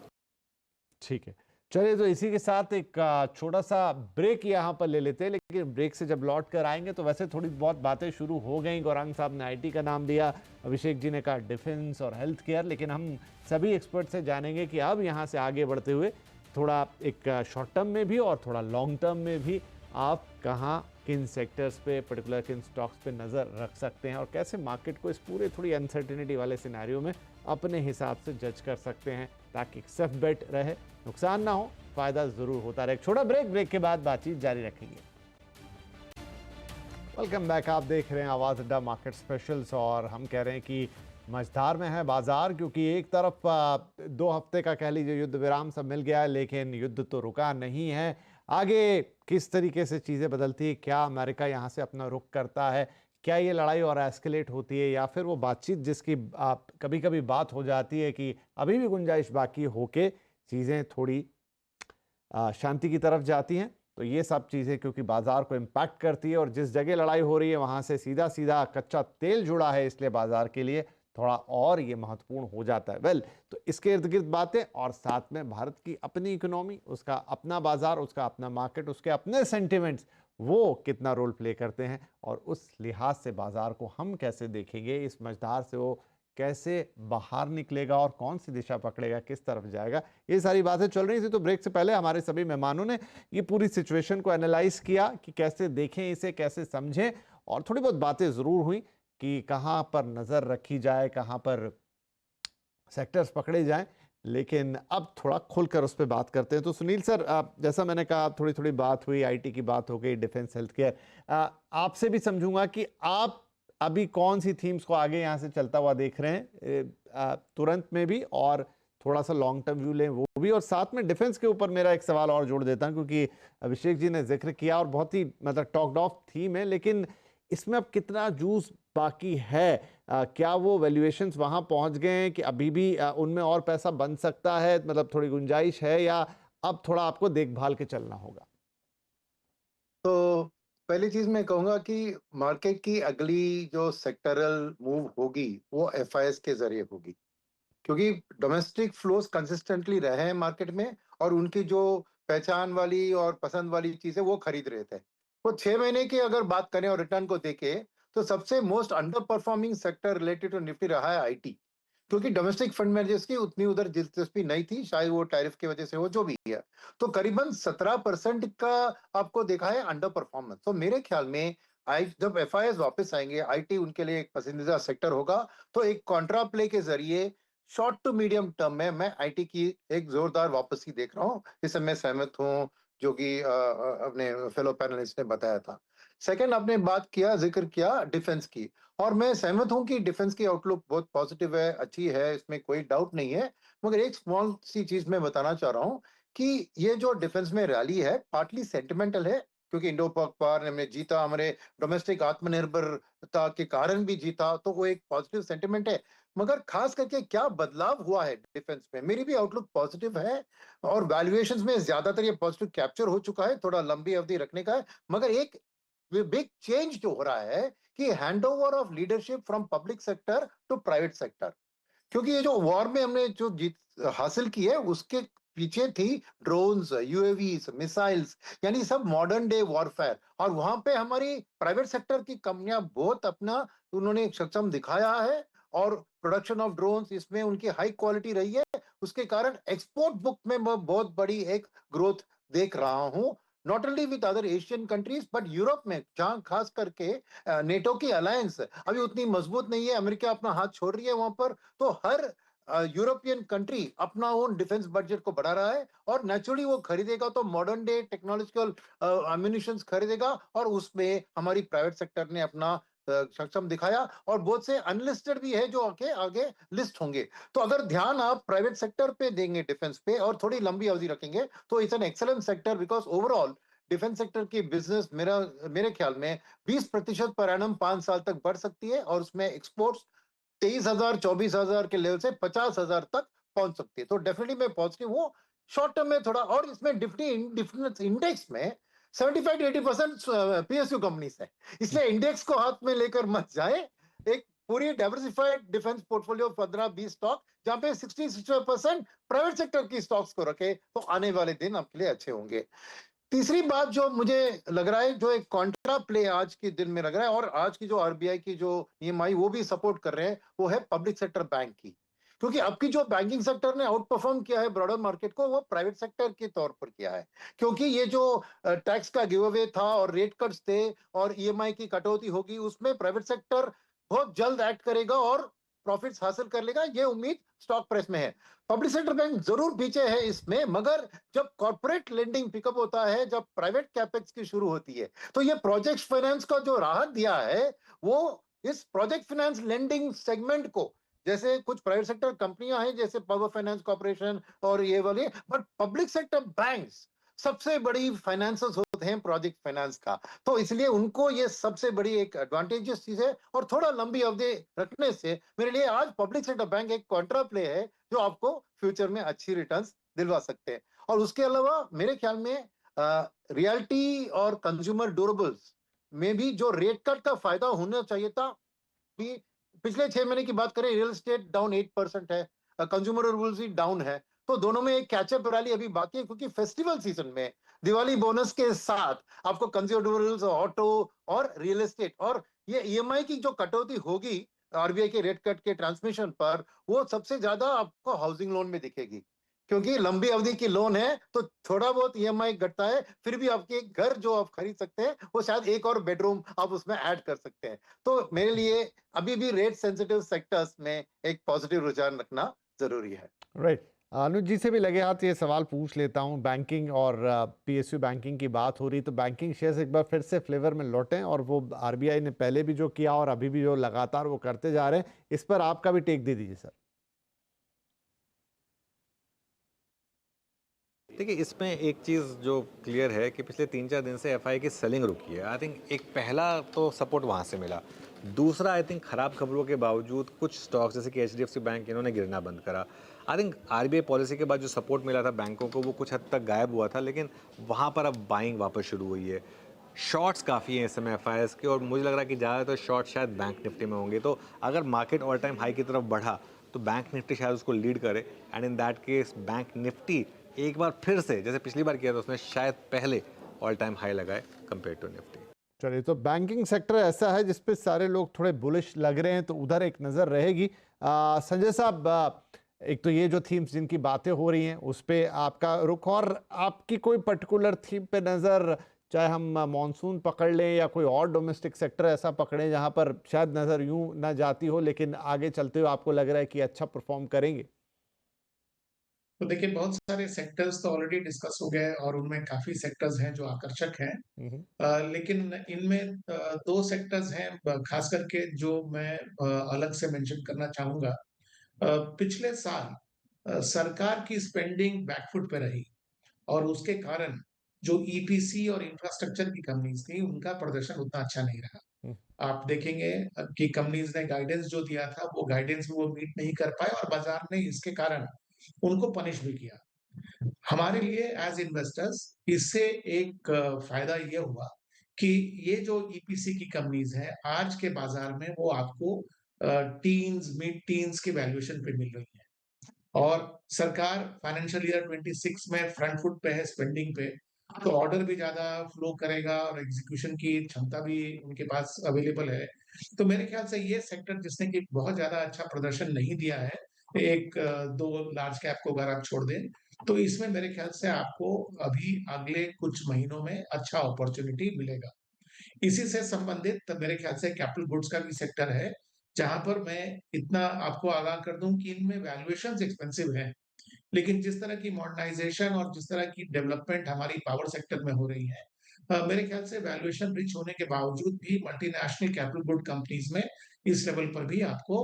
ठीक है, चलिए तो इसी के साथ एक छोटा सा ब्रेक यहाँ पर ले लेते हैं, लेकिन ब्रेक से जब लौट कर आएंगे तो वैसे थोड़ी बहुत बातें शुरू हो गई। गौरांग साहब ने आईटी का नाम दिया, अभिषेक जी ने कहा डिफेंस और हेल्थ केयर, लेकिन हम सभी एक्सपर्ट से जानेंगे कि अब यहाँ से आगे बढ़ते हुए थोड़ा एक शॉर्ट टर्म में भी और थोड़ा लॉन्ग टर्म में भी आप कहाँ किन सेक्टर्स पे पर्टिकुलर किन स्टॉक्स पे नज़र रख सकते हैं और कैसे मार्केट को इस पूरे थोड़ी अनसर्टिनिटी वाले सिनेरियो में अपने हिसाब से जज कर सकते हैं, ताकि सेफ बेट रहे, नुकसान ना हो, फायदा जरूर होता रहे। छोटा ब्रेक के बाद बातचीत जारी रखेंगे। वेलकम बैक, आप देख रहे हैं आवाज अड्डा मार्केट स्पेशल्स और हम कह रहे हैं कि मझधार में है बाजार, क्योंकि एक तरफ 2 हफ्ते का कह लीजिए युद्ध विराम सब मिल गया है, लेकिन युद्ध तो रुका नहीं है। आगे किस तरीके से चीज़ें बदलती है, क्या अमेरिका यहाँ से अपना रुख करता है, क्या ये लड़ाई और एस्केलेट होती है, या फिर वो बातचीत जिसकी कभी कभी बात हो जाती है कि अभी भी गुंजाइश बाकी होके चीज़ें थोड़ी शांति की तरफ जाती हैं। तो ये सब चीज़ें क्योंकि बाजार को इम्पैक्ट करती है और जिस जगह लड़ाई हो रही है वहाँ से सीधा सीधा कच्चा तेल जुड़ा है, इसलिए बाजार के लिए थोड़ा और ये महत्वपूर्ण हो जाता है। तो इसके इर्द गिर्द बातें और साथ में भारत की अपनी इकोनॉमी, उसका अपना बाजार, उसका अपना मार्केट, उसके अपने सेंटिमेंट्स, वो कितना रोल प्ले करते हैं और उस लिहाज से बाजार को हम कैसे देखेंगे, इस मझधार से वो कैसे बाहर निकलेगा और कौन सी दिशा पकड़ेगा, किस तरफ जाएगा, ये सारी बातें चल रही थी। तो ब्रेक से पहले हमारे सभी मेहमानों ने ये पूरी सिचुएशन को एनालाइज किया कि कैसे देखें इसे, कैसे समझें, और थोड़ी बहुत बातें ज़रूर हुई कि कहाँ पर नज़र रखी जाए, कहाँ पर सेक्टर्स पकड़े जाएं। लेकिन अब थोड़ा खुलकर उस पर बात करते हैं। तो सुनील सर, जैसा मैंने कहा थोड़ी थोड़ी बात हुई, आईटी की बात हो गई, डिफेंस, हेल्थ केयर, आपसे भी समझूंगा कि आप अभी कौन सी थीम्स को आगे यहाँ से चलता हुआ देख रहे हैं, तुरंत में भी और थोड़ा सा लॉन्ग टर्म व्यू लें वो भी, और साथ में डिफेंस के ऊपर मेरा एक सवाल और जोड़ देता हूँ, क्योंकि अभिषेक जी ने जिक्र किया और बहुत ही मतलब टॉक्ड ऑफ थीम है, लेकिन इसमें अब कितना जूस बाकी है, क्या वो वैल्यूएशंस वहां पहुंच गए हैं कि अभी भी उनमें और पैसा बन सकता है, मतलब थोड़ी गुंजाइश है, या अब थोड़ा आपको देखभाल के चलना होगा? तो पहली चीज मैं कहूंगा कि मार्केट की अगली जो सेक्टरल मूव होगी वो एफआईएस के जरिए होगी, क्योंकि डोमेस्टिक फ्लोज कंसिस्टेंटली रहे हैं मार्केट में और उनकी जो पहचान वाली और पसंद वाली चीजें वो खरीद रहे थे। वो 6 महीने की अगर बात करें और रिटर्न को देखें तो सबसे most under performing sector related to Nifty रहा है आईटी, क्योंकि डोमेस्टिक फंड मैनेजर्स की उतनी उधर दिलचस्पी नहीं थी, शायद वो टैरिफ की वजह से हो, जो भी है। तो करीबन 17% का आपको देखा है अंडर परफॉर्मेंस। तो मेरे ख्याल में जब एफआईएस वापस आएंगे आईटी उनके लिए एक पसंदीदा सेक्टर होगा। तो एक कॉन्ट्रा प्ले के जरिए शॉर्ट टू मीडियम टर्म में मैं आईटी की एक जोरदार वापसी देख रहा हूँ। इससे मैं सहमत हूँ जो कि अपने फेलो पैनलिस्ट ने बताया था। सेकंड, आपने बात किया, जिक्र किया डिफेंस की, और मैं सहमत हूं कि डिफेंस की आउटलुक बहुत पॉजिटिव है, अच्छी है, इसमें कोई डाउट नहीं है। मगर एक स्मॉल सी चीज मैं बताना चाह रहा हूं कि ये जो डिफेंस में रैली है पार्टली सेंटिमेंटल है, क्योंकि इंडो पाक वार ने जीता, हमारे डोमेस्टिक आत्मनिर्भरता के कारण भी जीता, तो वो एक पॉजिटिव सेंटिमेंट है। मगर खास करके क्या बदलाव हुआ है डिफेंस में, मेरी भी आउटलुक पॉजिटिव है और वैल्यूएशंस में ज्यादातर ये पॉजिटिव कैप्चर हो चुका है, थोड़ा लंबी अवधि रखने का है। मगर एक बिग चेंज जो हो रहा है कि handover of leadership from public sector to private sector, क्योंकि ये जो वॉर में हमने जो जीत हासिल की है उसके पीछे थी ड्रोन्स, यूएवीज, मिसाइल्स, यानी सब मॉडर्न डे वॉरफेयर, और वहां पे हमारी प्राइवेट सेक्टर की कंपनियां बहुत अपना उन्होंने सक्षम दिखाया है और प्रोडक्शन ऑफ ड्रोन्स इसमें उनकी हाई क्वालिटी रही है। उसके कारण एक्सपोर्ट बुक में मैं बहुत बड़ी एक ग्रोथ देख रहा हूं, not only with other Asian countries but Europe में, जहां खास करके नेटो की अलायंस अभी उतनी मजबूत नहीं है, अमेरिका अपना हाथ छोड़ रही है वहां पर, तो हर यूरोपियन कंट्री अपना ओन डिफेंस बजट को बढ़ा रहा है और नेचुरली वो खरीदेगा तो मॉडर्न डे टेक्नोलॉजिकल एम्युनिशंस खरीदेगा, और उसमें हमारी प्राइवेट सेक्टर ने अपना सक्षम दिखाया, और बहुत से अनलिस्टेड भी है जो आगे आगे लिस्ट होंगे। तो अगर ध्यान आप प्राइवेट सेक्टर पे देंगे डिफेंस पे और थोड़ी लंबी अवधि रखेंगे तो it's an excellent sector, because overall defence sector की बिजनेस मेरे ख्याल में 20% पर एनम 5 साल तक बढ़ सकती है, और उसमें एक्सपोर्ट्स 23,000 24,000 के लेवल से 50,000 तक पहुंच सकती है। तो डेफिनेटली मैं पॉजिटिव हूँ शॉर्ट टर्म में थोड़ा। और इसमें निफ्टी इंडेक्स में 75 to 80% पीएसयू कंपनीज है, इसलिए इंडेक्स को हाथ में लेकर मत जाए। एक पूरी डाइवर्सिफाइड डिफेंस पोर्टफोलियो 15-20 स्टॉक, जहां पे 60-65% प्राइवेट सेक्टर की स्टॉक्स को रखे, तो आने वाले दिन आपके लिए अच्छे होंगे। तीसरी बात जो मुझे लग रहा है, जो एक कॉन्ट्रा प्ले आज के दिन में लग रहा है, और आज की जो आरबीआई की जो ईएमआई वो भी सपोर्ट कर रहे हैं, वो है पब्लिक सेक्टर बैंक की। क्योंकि अब की जो बैंकिंग सेक्टर ने आउट परफॉर्म किया है ब्रॉडर मार्केट को, वो प्राइवेट सेक्टर के तौर पर किया है। क्योंकि ये जो टैक्स का गिव अवे था और रेट कट्स थे और ईएमआई की कटौती होगी, उसमें प्राइवेट सेक्टर बहुत जल्द एक्ट करेगा और प्रॉफिट्स हासिल कर लेगा, ये उम्मीद स्टॉक प्राइस में है। पब्लिक सेक्टर बैंक जरूर पीछे है इसमें, मगर जब कॉर्पोरेट लेंडिंग पिकअप होता है, जब प्राइवेट कैपेक्स की शुरू होती है, तो ये प्रोजेक्ट फाइनेंस का जो राहत दिया है, वो इस प्रोजेक्ट फाइनेंस लेंडिंग सेगमेंट को, जैसे कुछ प्राइवेट सेक्टर कंपनियां हैं जैसे पावर फाइनेंस कॉर्पोरेशन और ये वाली, बट पब्लिक सेक्टर बैंक्स सबसे बड़ी फाइनेंसर्स होते हैं प्रोजेक्ट फाइनेंस का। तो इसलिए उनको ये सबसे बड़ी एक एडवांटेजेस चीज है, और थोड़ा लंबी अवधि रखने से मेरे लिए आज पब्लिक सेक्टर बैंक एक कॉन्ट्रा प्ले है, जो आपको फ्यूचर में अच्छी रिटर्न्स दिलवा सकते हैं। और उसके अलावा मेरे ख्याल में रियल्टी और कंज्यूमर ड्यूरेबल्स में भी जो रेट कट का फायदा होना चाहिए था, भी पिछले 6 महीने की बात करें, रियल एस्टेट डाउन 8% है, कंज्यूमर ड्यूरेबल्स भी डाउन है। तो दोनों में एक कैचअप रैली अभी बाकी है, क्योंकि फेस्टिवल सीजन में दिवाली बोनस के साथ आपको कंज्यूमर ड्यूरेबल्स, ऑटो और रियल एस्टेट, और ये ईएमआई की जो कटौती होगी आरबीआई के रेट कट के ट्रांसमिशन पर, वो सबसे ज्यादा आपको हाउसिंग लोन में दिखेगी। क्योंकि लंबी अवधि की लोन है तो थोड़ा बहुत ईएमआई घटता है, फिर भी आपके घर जो आप खरीद सकते हैं, वो शायद एक और बेडरूम आप उसमें ऐड कर सकते हैं। तो मेरे लिए अभी भी रेट सेंसिटिव सेक्टर्स में एक पॉजिटिव रुझान रखना जरूरी है। राइट। अनुज जी से भी लगे हाथ ये सवाल पूछ लेता हूँ। बैंकिंग और पीएसयू बैंकिंग की बात हो रही, तो बैंकिंग शेयर्स एक बार फिर से फ्लेवर में लौटें, और वो आरबीआई ने पहले भी जो किया और अभी भी जो लगातार वो करते जा रहे हैं, इस पर आपका भी टेक दे दीजिए सर। देखिए, इसमें एक चीज़ जो क्लियर है कि पिछले 3-4 दिन से एफआई की सेलिंग रुकी है। आई थिंक एक पहला तो सपोर्ट वहाँ से मिला। दूसरा, आई थिंक ख़राब खबरों के बावजूद कुछ स्टॉक्स जैसे कि एचडीएफसी बैंक, इन्होंने गिरना बंद करा। आई थिंक आरबीआई पॉलिसी के बाद जो सपोर्ट मिला था बैंकों को, वो कुछ हद तक गायब हुआ था, लेकिन वहाँ पर अब बाइंग वापस शुरू हुई है। शॉर्ट्स काफ़ी हैं इस समय एफआईएस के, और मुझे लग रहा है कि ज़्यादातर शॉर्ट शायद बैंक निफ्टी में होंगे। तो अगर मार्केट ऑल टाइम हाई की तरफ बढ़ा, तो बैंक निफ्टी शायद उसको लीड करे, and in that case bank Nifty एक बार फिर से, जैसे पिछली बार किया था उसने, शायद पहले ऑल टाइम हाई लगाए कंपेयर टू निफ्टी। चलिए, तो बैंकिंग सेक्टर ऐसा है जिसपे सारे लोग थोड़े बुलिश लग रहे हैं, तो उधर एक नज़र रहेगी। संजय साहब, एक तो ये जो थीम्स जिनकी बातें हो रही हैं उस पे आपका रुख, और आपकी कोई पर्टिकुलर थीम पे नज़र, चाहे हम मॉनसून पकड़ लें या कोई और डोमेस्टिक सेक्टर ऐसा पकड़ें जहां पर शायद नज़र यूं ना जाती हो, लेकिन आगे चलते हुए आपको लग रहा है कि अच्छा परफॉर्म करेंगे? तो देखिए, बहुत सारे सेक्टर्स तो ऑलरेडी डिस्कस हो गए और उनमें काफी सेक्टर्स हैं जो आकर्षक हैं। लेकिन इनमें दो सेक्टर्स हैं खास करके जो मैं अलग से मेंशन करना चाहूंगा। पिछले साल सरकार की स्पेंडिंग बैकफुट पे रही, और उसके कारण जो ईपीसी और इंफ्रास्ट्रक्चर की कंपनीज थी, उनका प्रदर्शन उतना अच्छा नहीं रहा। आप देखेंगे कि कंपनीज ने गाइडेंस जो दिया था, वो गाइडेंस वो मीट नहीं कर पाए, और बाजार ने इसके कारण उनको पनिश भी किया। हमारे लिए एज इन्वेस्टर्स इससे एक फायदा ये हुआ कि ये जो ईपीसी की कंपनीज हैं, आज के बाजार में वो आपको टीन्स, मिड टीन्स की वैल्यूएशन पे मिल रही है। और सरकार फाइनेंशियल ईयर 26 में फ्रंट फुट पे है स्पेंडिंग पे, तो ऑर्डर भी ज्यादा फ्लो करेगा और एग्जीक्यूशन की क्षमता भी उनके पास अवेलेबल है। तो मेरे ख्याल से ये सेक्टर जिसने कि बहुत ज्यादा अच्छा प्रदर्शन नहीं दिया है, एक दो लार्ज कैप को अगर आप छोड़ दें, तो इसमें मेरे ख्याल से आपको अभी अगले कुछ महीनों में अच्छा अपॉर्चुनिटी मिलेगा। इसी से संबंधित मेरे ख्याल से कैपिटल गुड्स का भी सेक्टर है, जहां पर मैं इतना आपको आगाह कर दूं कि इनमें वैल्यूएशंस एक्सपेंसिव हैं, लेकिन जिस तरह की मॉडर्नाइजेशन और जिस तरह की डेवलपमेंट हमारी पावर सेक्टर में हो रही है, मेरे ख्याल से वैल्यूएशन रिच होने के बावजूद भी मल्टीनेशनल कैपिटल गुड कंपनीज में इस लेवल पर भी आपको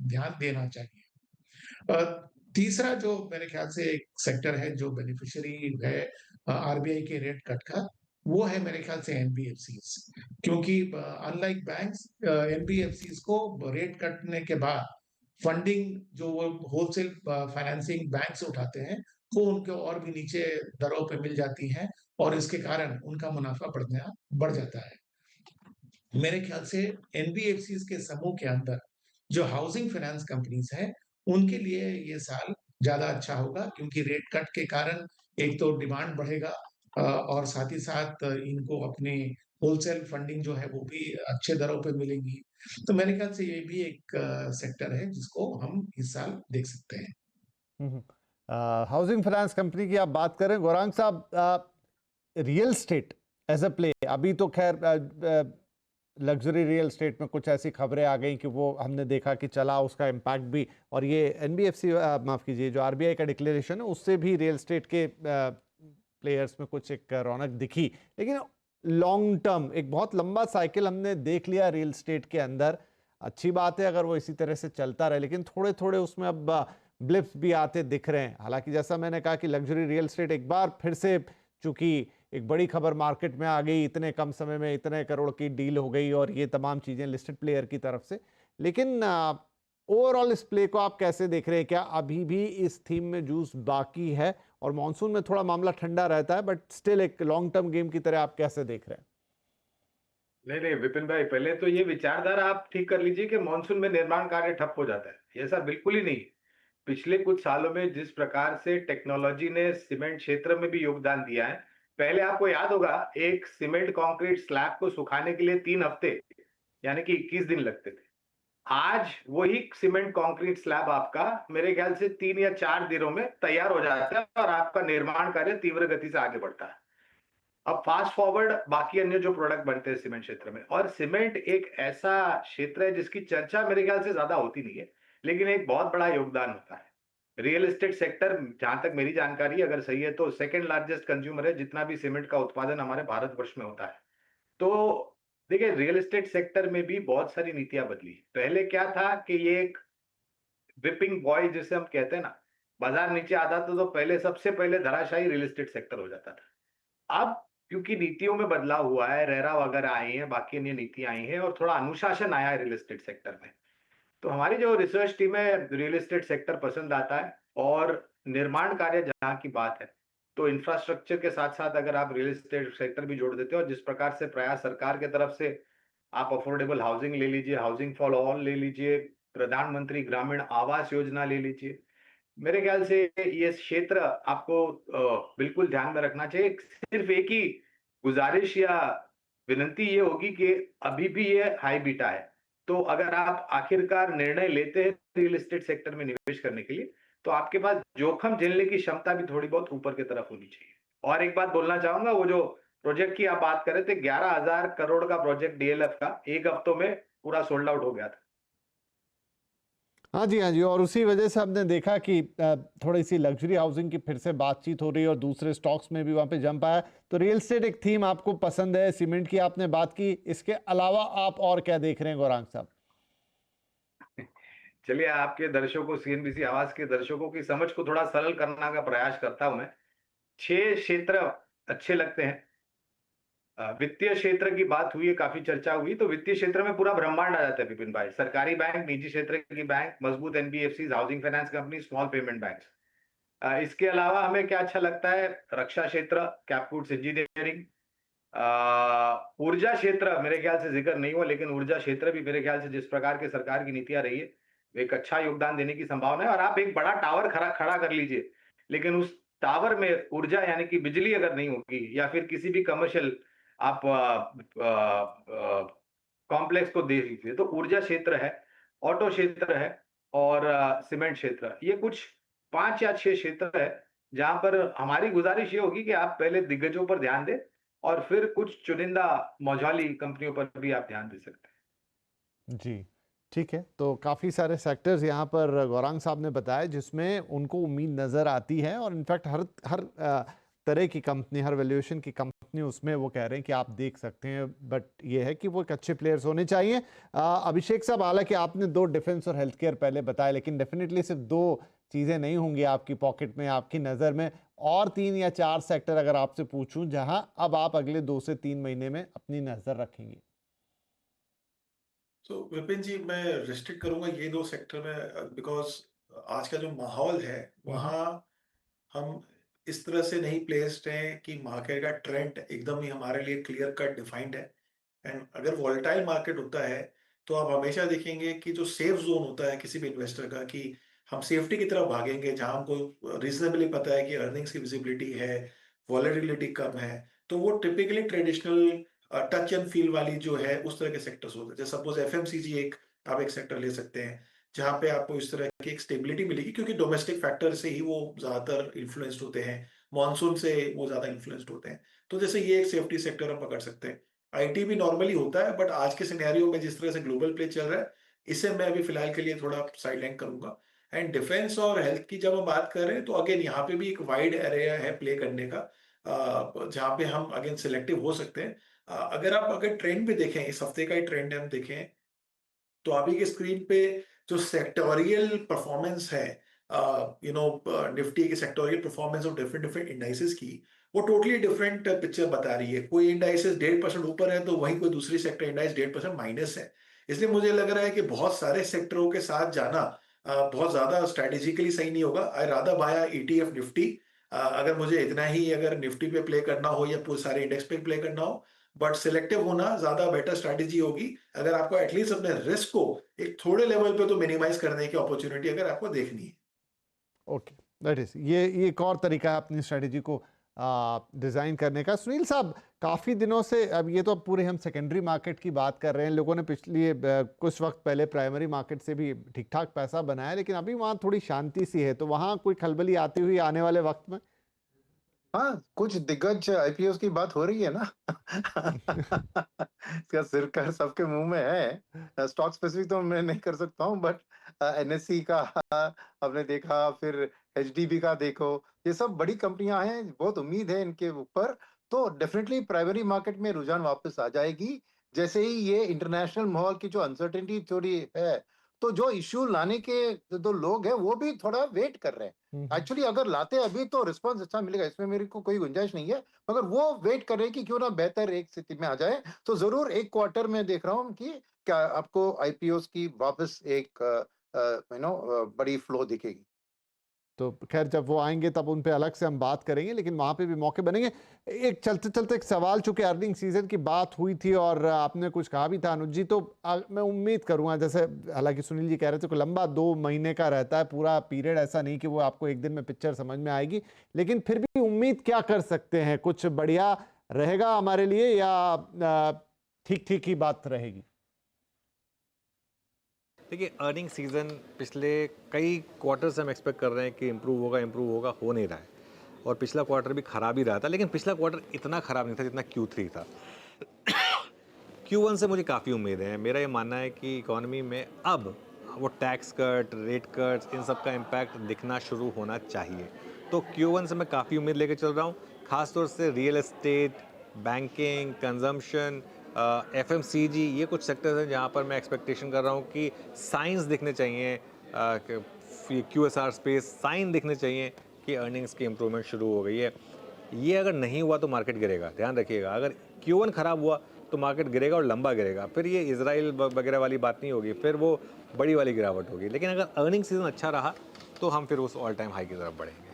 ध्यान देना चाहिए। तीसरा जो मेरे ख्याल से एक सेक्टर है जो बेनिफिशियरी है आरबीआई के रेट कट का, वो है मेरे ख्याल से एनबीएफसीज। क्योंकि अनलाइक बैंक्स, एनबीएफसीज को रेट कटने के बाद फंडिंग जो वो होलसेल फाइनेंसिंग बैंक से उठाते हैं वो उनको और भी नीचे दरों पे मिल जाती हैं और इसके कारण उनका मुनाफा बढ़ जाता है। मेरे ख्याल से एनबीएफसी के समूह के अंदर जो हाउसिंग फाइनेंस कंपनीज हैं उनके लिए ये साल ज्यादा अच्छा होगा क्योंकि रेट कट के कारण एक तो डिमांड बढ़ेगा और साथ ही साथ इनको अपने होलसेल फंडिंग जो है वो भी अच्छे दरों पे मिलेंगी। तो मेरे ख्याल से ये भी एक सेक्टर है जिसको हम इस साल देख सकते हैं। हाउसिंग फाइनेंस कंपनी की आप बात करें गौरांग साहब, real estate as a play, अभी तो खैर लग्जरी रियल एस्टेट में कुछ ऐसी खबरें आ गई कि वो हमने देखा कि चला, उसका इम्पैक्ट भी, और ये एनबीएफसी माफ़ कीजिए जो आरबीआई का डिक्लेरेशन है उससे भी रियल एस्टेट के प्लेयर्स में कुछ एक रौनक दिखी। लेकिन लॉन्ग टर्म एक बहुत लंबा साइकिल हमने देख लिया रियल एस्टेट के अंदर। अच्छी बात है अगर वो इसी तरह से चलता रहे, लेकिन थोड़े थोड़े उसमें अब ब्लिप्स भी आते दिख रहे हैं। हालांकि जैसा मैंने कहा कि लग्जरी रियल एस्टेट एक बार फिर से, चूंकि एक बड़ी खबर मार्केट में आ गई, इतने कम समय में इतने करोड़ की डील हो गई और ये तमाम चीजें लिस्टेड प्लेयर की तरफ से, लेकिन ओवरऑल इस प्ले को आप कैसे देख रहे हैं? क्या अभी भी इस थीम में जूस बाकी है? और मॉनसून में थोड़ा मामला ठंडा रहता है, बट स्टिल एक लॉन्ग टर्म गेम की तरह आप कैसे देख रहे हैं? नहीं नहीं विपिन भाई, पहले तो ये विचारधारा आप ठीक कर लीजिए कि मानसून में निर्माण कार्य ठप हो जाता है। ऐसा बिल्कुल ही नहीं। पिछले कुछ सालों में जिस प्रकार से टेक्नोलॉजी ने सीमेंट क्षेत्र में भी योगदान दिया है, पहले आपको याद होगा एक सीमेंट कंक्रीट स्लैब को सुखाने के लिए 3 हफ्ते यानी कि 21 दिन लगते थे। आज वही सीमेंट कंक्रीट स्लैब आपका मेरे ख्याल से 3 या 4 दिनों में तैयार हो जाता है और आपका निर्माण कार्य तीव्र गति से आगे बढ़ता है। अब फास्ट फॉरवर्ड बाकी अन्य जो प्रोडक्ट बनते हैं सीमेंट क्षेत्र में, और सीमेंट एक ऐसा क्षेत्र है जिसकी चर्चा मेरे ख्याल से ज्यादा होती नहीं है, लेकिन एक बहुत बड़ा योगदान होता है। रियल एस्टेट सेक्टर जहां तक मेरी जानकारी अगर सही है तो सेकंड लार्जेस्ट कंज्यूमर है जितना भी सीमेंट का उत्पादन हमारे भारतवर्ष में होता है। तो देखिए रियल एस्टेट सेक्टर में भी बहुत सारी नीतियां बदली। पहले क्या था कि ये एक विपिंग बॉय जिसे हम कहते हैं ना, बाजार नीचे आता था तो पहले सबसे पहले धराशायी रियल एस्टेट सेक्टर हो जाता था। अब क्योंकि नीतियों में बदलाव हुआ है, रेरा वगैरह आई है, बाकी अन्य नीतियां आई हैं और थोड़ा अनुशासन आया है रियल एस्टेट सेक्टर में, तो हमारी जो रिसर्च टीम है रियल एस्टेट सेक्टर पसंद आता है। और निर्माण कार्य जहां की बात है तो इंफ्रास्ट्रक्चर के साथ साथ अगर आप रियल एस्टेट सेक्टर भी जोड़ देते हो, और जिस प्रकार से प्रयास सरकार की तरफ से, आप अफोर्डेबल हाउसिंग ले लीजिए, हाउसिंग फॉर ऑल ले लीजिए, प्रधानमंत्री ग्रामीण आवास योजना ले लीजिए, मेरे ख्याल से ये क्षेत्र आपको बिल्कुल ध्यान में रखना चाहिए। सिर्फ एक ही गुजारिश या विनती ये होगी कि अभी भी ये हाई बीटा है, तो अगर आप आखिरकार निर्णय लेते हैं रियल एस्टेट सेक्टर में निवेश करने के लिए, तो आपके पास जोखिम झेलने की क्षमता भी थोड़ी बहुत ऊपर की तरफ होनी चाहिए। और एक बात बोलना चाहूंगा, वो जो प्रोजेक्ट की आप बात कर रहे थे 11,000 करोड़ का प्रोजेक्ट डीएलएफ का, 1 हफ्तों में पूरा सोल्ड आउट हो गया था। हाँ जी, हाँ जी। और उसी वजह से हमने देखा कि थोड़ी सी लग्जरी हाउसिंग की फिर से बातचीत हो रही है और दूसरे स्टॉक्स में भी वहाँ पे जंप आया। तो रियल एस्टेट एक थीम आपको पसंद है, सीमेंट की आपने बात की, इसके अलावा आप और क्या देख रहे हैं गौरांग साहब? चलिए आपके दर्शकों, सीएनबीसी आवाज के दर्शकों की समझ को थोड़ा सरल करने का प्रयास करता हूं मैं। 6 क्षेत्र अच्छे लगते हैं। वित्तीय क्षेत्र की बात हुई है, काफी चर्चा हुई, तो वित्तीय क्षेत्र में पूरा ब्रह्मांड आ जाता है विपिन भाई। सरकारी बैंक, निजी क्षेत्र की बैंक, मजबूत NBFC, housing finance company, small payment bank. इसके अलावा हमें क्या अच्छा लगता है, रक्षा क्षेत्र, कैपगुड्स इंजीनियरिंग, ऊर्जा क्षेत्र मेरे ख्याल से जिक्र नहीं हुआ, लेकिन ऊर्जा क्षेत्र भी मेरे ख्याल से जिस प्रकार के सरकार की नीतियां रही है एक अच्छा योगदान देने की संभावना है। और आप एक बड़ा टावर खड़ा कर लीजिए, लेकिन उस टावर में ऊर्जा यानी कि बिजली अगर नहीं होगी, या फिर किसी भी कमर्शियल आप कॉम्प्लेक्स को देख लीजिए, तो ऊर्जा क्षेत्र है, ऑटो क्षेत्र है और सीमेंट क्षेत्र, ये कुछ 5 या 6 क्षेत्र है जहां पर हमारी गुजारिश ये होगी कि आप पहले दिग्गजों पर ध्यान दें और फिर कुछ चुनिंदा मौजवाली कंपनियों पर भी आप ध्यान दे सकते हैं। जी, ठीक है। तो काफ़ी सारे सेक्टर्स यहाँ पर गौरांग साहब ने बताया जिसमें उनको उम्मीद नज़र आती है, और इनफैक्ट हर तरह की कंपनी, हर वैल्यूएशन की कंपनी उसमें वो कह रहे हैं कि आप देख सकते हैं, बट ये है कि वो एक अच्छे प्लेयर्स होने चाहिए। अभिषेक साहब, हालांकि आपने 2 डिफेंस और हेल्थ केयर पहले बताए, लेकिन डेफिनेटली सिर्फ 2 चीज़ें नहीं होंगी आपकी पॉकेट में, आपकी नज़र में और 3 या 4 सेक्टर अगर आपसे पूछूं जहां अब आप अगले 2 से 3 महीने में अपनी नज़र रखेंगे। तो विपिन जी, मैं रिस्ट्रिक्ट करूंगा ये दो सेक्टर में, बिकॉज आज का जो माहौल है वहाँ हम इस तरह से नहीं प्लेस्ड हैं कि मार्केट का ट्रेंड एकदम ही हमारे लिए क्लियर कट डिफाइंड है। एंड अगर वॉलेटाइल मार्केट होता है तो आप हमेशा देखेंगे कि जो सेफ जोन होता है किसी भी इन्वेस्टर का, कि हम सेफ्टी की तरफ भागेंगे जहां हमको रीजनेबली पता है कि अर्निंग्स की विजिबिलिटी है, वॉलेटिलिटी कम है, तो वो typically traditional touch and feel वाली जो है उस तरह के सेक्टर्स होते हैं। जैसे सपोज एफएमसीजी एक आप एक सेक्टर ले सकते हैं जहां पे आपको इस तरह की एक स्टेबिलिटी मिलेगी, क्योंकि डोमेस्टिक फैक्टर से ही वो ज्यादातर इन्फ्लुएंस्ड होते हैं, मानसून से वो ज्यादा इन्फ्लुएंस्ड होते हैं। तो जैसे ये एक सेफ्टी सेक्टर हम पकड़ सकते हैं। आईटी भी नॉर्मली होता है, बट आज के सिनेरियो में जिस तरह से ग्लोबल प्ले चल रहा है, इसे मैं अभी फिलहाल के लिए थोड़ा साइडलाइन करूंगा। एंड डिफेंस और हेल्थ की जब हम बात कर रहे हैं तो अगेन यहाँ पे भी एक वाइड एरिया है प्ले करने का, जहाँ पे हम अगेन सिलेक्टिव हो सकते हैं। अगर ट्रेंड भी देखें, इस हफ्ते का ही ट्रेंड हम देखें, तो अभी के स्क्रीन पे जो सेक्टोरियल परफॉर्मेंस है, निफ्टी की sectoral performance of different different indices की, वो टोटली डिफरेंट पिक्चर बता रही है। कोई इंडाइसेस 1.5% ऊपर है तो वहीं कोई दूसरी सेक्टर इंडाइस 1.5% माइनस है। इसलिए मुझे लग रहा है कि बहुत सारे सेक्टरों के साथ जाना बहुत ज्यादा स्ट्रेटेजिकली सही नहीं होगा। I rather buy ETF Nifty. अगर मुझे इतना ही अगर निफ्टी पे प्ले करना हो या पूरे सारे इंडेक्स पे प्ले करना हो, बट सिलेक्टिव होना ज्यादा बेटर स्ट्रैटेजी होगी अगर आपको एटलीस्ट अपने रिस्क को एक थोड़े लेवल पे तो मिनिमाइज करने की अपॉर्चुनिटी अगर आपको देखनी है। ओके, दैट इज ये एक और तरीका है अपनी स्ट्रेटेजी को डिज़ाइन करने का। सुनील साहब, काफ़ी दिनों से, अब ये तो पूरे हम सेकेंडरी मार्केट की बात कर रहे हैं, लोगों ने पिछले कुछ वक्त पहले प्राइमरी मार्केट से भी ठीक ठाक पैसा बनाया, लेकिन अभी वहाँ थोड़ी शांति सी है, तो वहाँ कोई खलबली आती हुई आने वाले वक्त में? हाँ, कुछ दिग्गज आईपीओ की बात हो रही है ना। इसका सिरकर सबके मुंह में है। स्टॉक स्पेसिफिक तो मैं नहीं कर सकता हूँ, बट एनएससी का आपने देखा, फिर एचडीबी का देखो, ये सब बड़ी कंपनियां हैं, बहुत उम्मीद है इनके ऊपर। तो डेफिनेटली प्राइमरी मार्केट में रुझान वापस आ जाएगी जैसे ही ये इंटरनेशनल माहौल की जो अनसर्टेनिटी थोड़ी है। तो जो इश्यू लाने के जो लोग हैं वो भी थोड़ा वेट कर रहे हैं। एक्चुअली अगर लाते अभी तो रिस्पांस अच्छा मिलेगा, इसमें मेरी को कोई गुंजाइश नहीं है, मगर वो वेट कर रहे हैं कि क्यों ना बेहतर एक स्थिति में आ जाए। तो जरूर एक क्वार्टर में देख रहा हूँ कि क्या आपको आईपीओ की वापस एक बड़ी फ्लो दिखेगी। तो खैर, जब वो आएंगे तब उन पे अलग से हम बात करेंगे, लेकिन वहां पे भी मौके बनेंगे। एक चलते चलते एक सवाल, चूंकि अर्निंग सीजन की बात हुई थी और आपने कुछ कहा भी था अनुज जी, तो मैं उम्मीद करूंगा, जैसे हालांकि सुनील जी कह रहे थे कि लंबा 2 महीने का रहता है पूरा पीरियड, ऐसा नहीं कि वो आपको एक दिन में पिक्चर समझ में आएगी, लेकिन फिर भी उम्मीद क्या कर सकते हैं? कुछ बढ़िया रहेगा हमारे लिए या ठीक ठीक ही बात रहेगी? देखिए, अर्निंग सीज़न पिछले कई क्वार्टर से हम एक्सपेक्ट कर रहे हैं कि इम्प्रूव होगा, हो नहीं रहा है। और पिछला क्वार्टर भी ख़राब ही रहा था, लेकिन पिछला क्वार्टर इतना ख़राब नहीं था जितना Q3 था। Q1 से मुझे काफ़ी उम्मीद है। मेरा ये मानना है कि इकोनॉमी में अब वो टैक्स कट, रेट कट्स, इन सब का इम्पैक्ट दिखना शुरू होना चाहिए। तो Q1 से मैं काफ़ी उम्मीद लेके चल रहा हूँ, ख़ासतौर से real estate, banking, consumption, FMCG, ये कुछ सेक्टर्स हैं जहाँ पर मैं एक्सपेक्टेशन कर रहा हूँ कि साइंस दिखने चाहिए, QSR स्पेस साइन दिखने चाहिए कि अर्निंग्स की इम्प्रूवमेंट शुरू हो गई है। ये अगर नहीं हुआ तो मार्केट गिरेगा, ध्यान रखिएगा। अगर Q1 ख़राब हुआ तो मार्केट गिरेगा और लंबा गिरेगा, फिर ये इजराइल वगैरह वाली बात नहीं होगी, फिर वो बड़ी वाली गिरावट होगी। लेकिन अगर अर्निंग सीजन अच्छा रहा तो हम फिर उस ऑल टाइम हाई की तरफ बढ़ेंगे।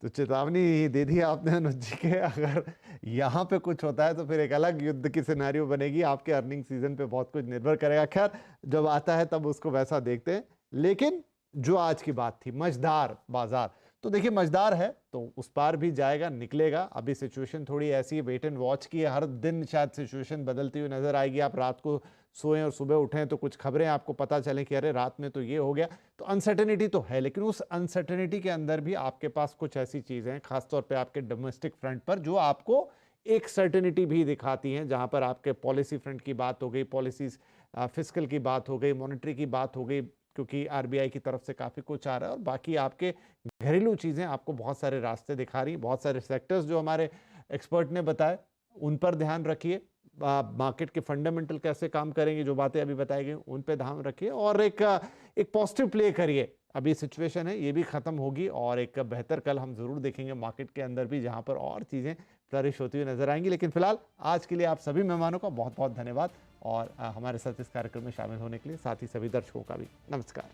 तो चेतावनी दे दी आपने अनुज जी के, अगर यहाँ पे कुछ होता है तो फिर एक अलग युद्ध की सिनेरियो बनेगी। आपके अर्निंग सीजन पे बहुत कुछ निर्भर करेगा। खैर, जब आता है तब उसको वैसा देखते हैं। लेकिन जो आज की बात थी, मझदार बाजार, तो देखिए मझदार है तो उस पार भी जाएगा, निकलेगा। अभी सिचुएशन थोड़ी ऐसी है, वेट एंड वॉच की है। हर दिन शायद सिचुएशन बदलती हुई नजर आएगी। आप रात को सोएं और सुबह उठें तो कुछ खबरें आपको पता चलें कि अरे रात में तो ये हो गया। तो अनसर्टेनिटी तो है, लेकिन उस अनसर्टेनिटी के अंदर भी आपके पास कुछ ऐसी चीज़ें हैं, खासतौर पे आपके डोमेस्टिक फ्रंट पर, जो आपको एक सर्टेनिटी भी दिखाती हैं। जहां पर आपके पॉलिसी फ्रंट की बात हो गई, पॉलिसीज फिस्कल की बात हो गई, मॉनेटरी की बात हो गई, क्योंकि आरबीआई की तरफ से काफ़ी कुछ आ रहा है, और बाकी आपके घरेलू चीज़ें आपको बहुत सारे रास्ते दिखा रही। बहुत सारे सेक्टर्स जो हमारे एक्सपर्ट ने बताए उन पर ध्यान रखिए। मार्केट के फंडामेंटल कैसे काम करेंगे, जो बातें अभी बताई गई उन पे ध्यान रखिए, और एक पॉजिटिव प्ले करिए। अभी सिचुएशन है ये भी खत्म होगी, और एक बेहतर कल हम जरूर देखेंगे मार्केट के अंदर भी, जहां पर और चीज़ें फ्लरिश होती हुई नजर आएंगी। लेकिन फिलहाल आज के लिए आप सभी मेहमानों का बहुत बहुत धन्यवाद, और हमारे साथ इस कार्यक्रम में शामिल होने के लिए, साथ ही सभी दर्शकों का भी नमस्कार।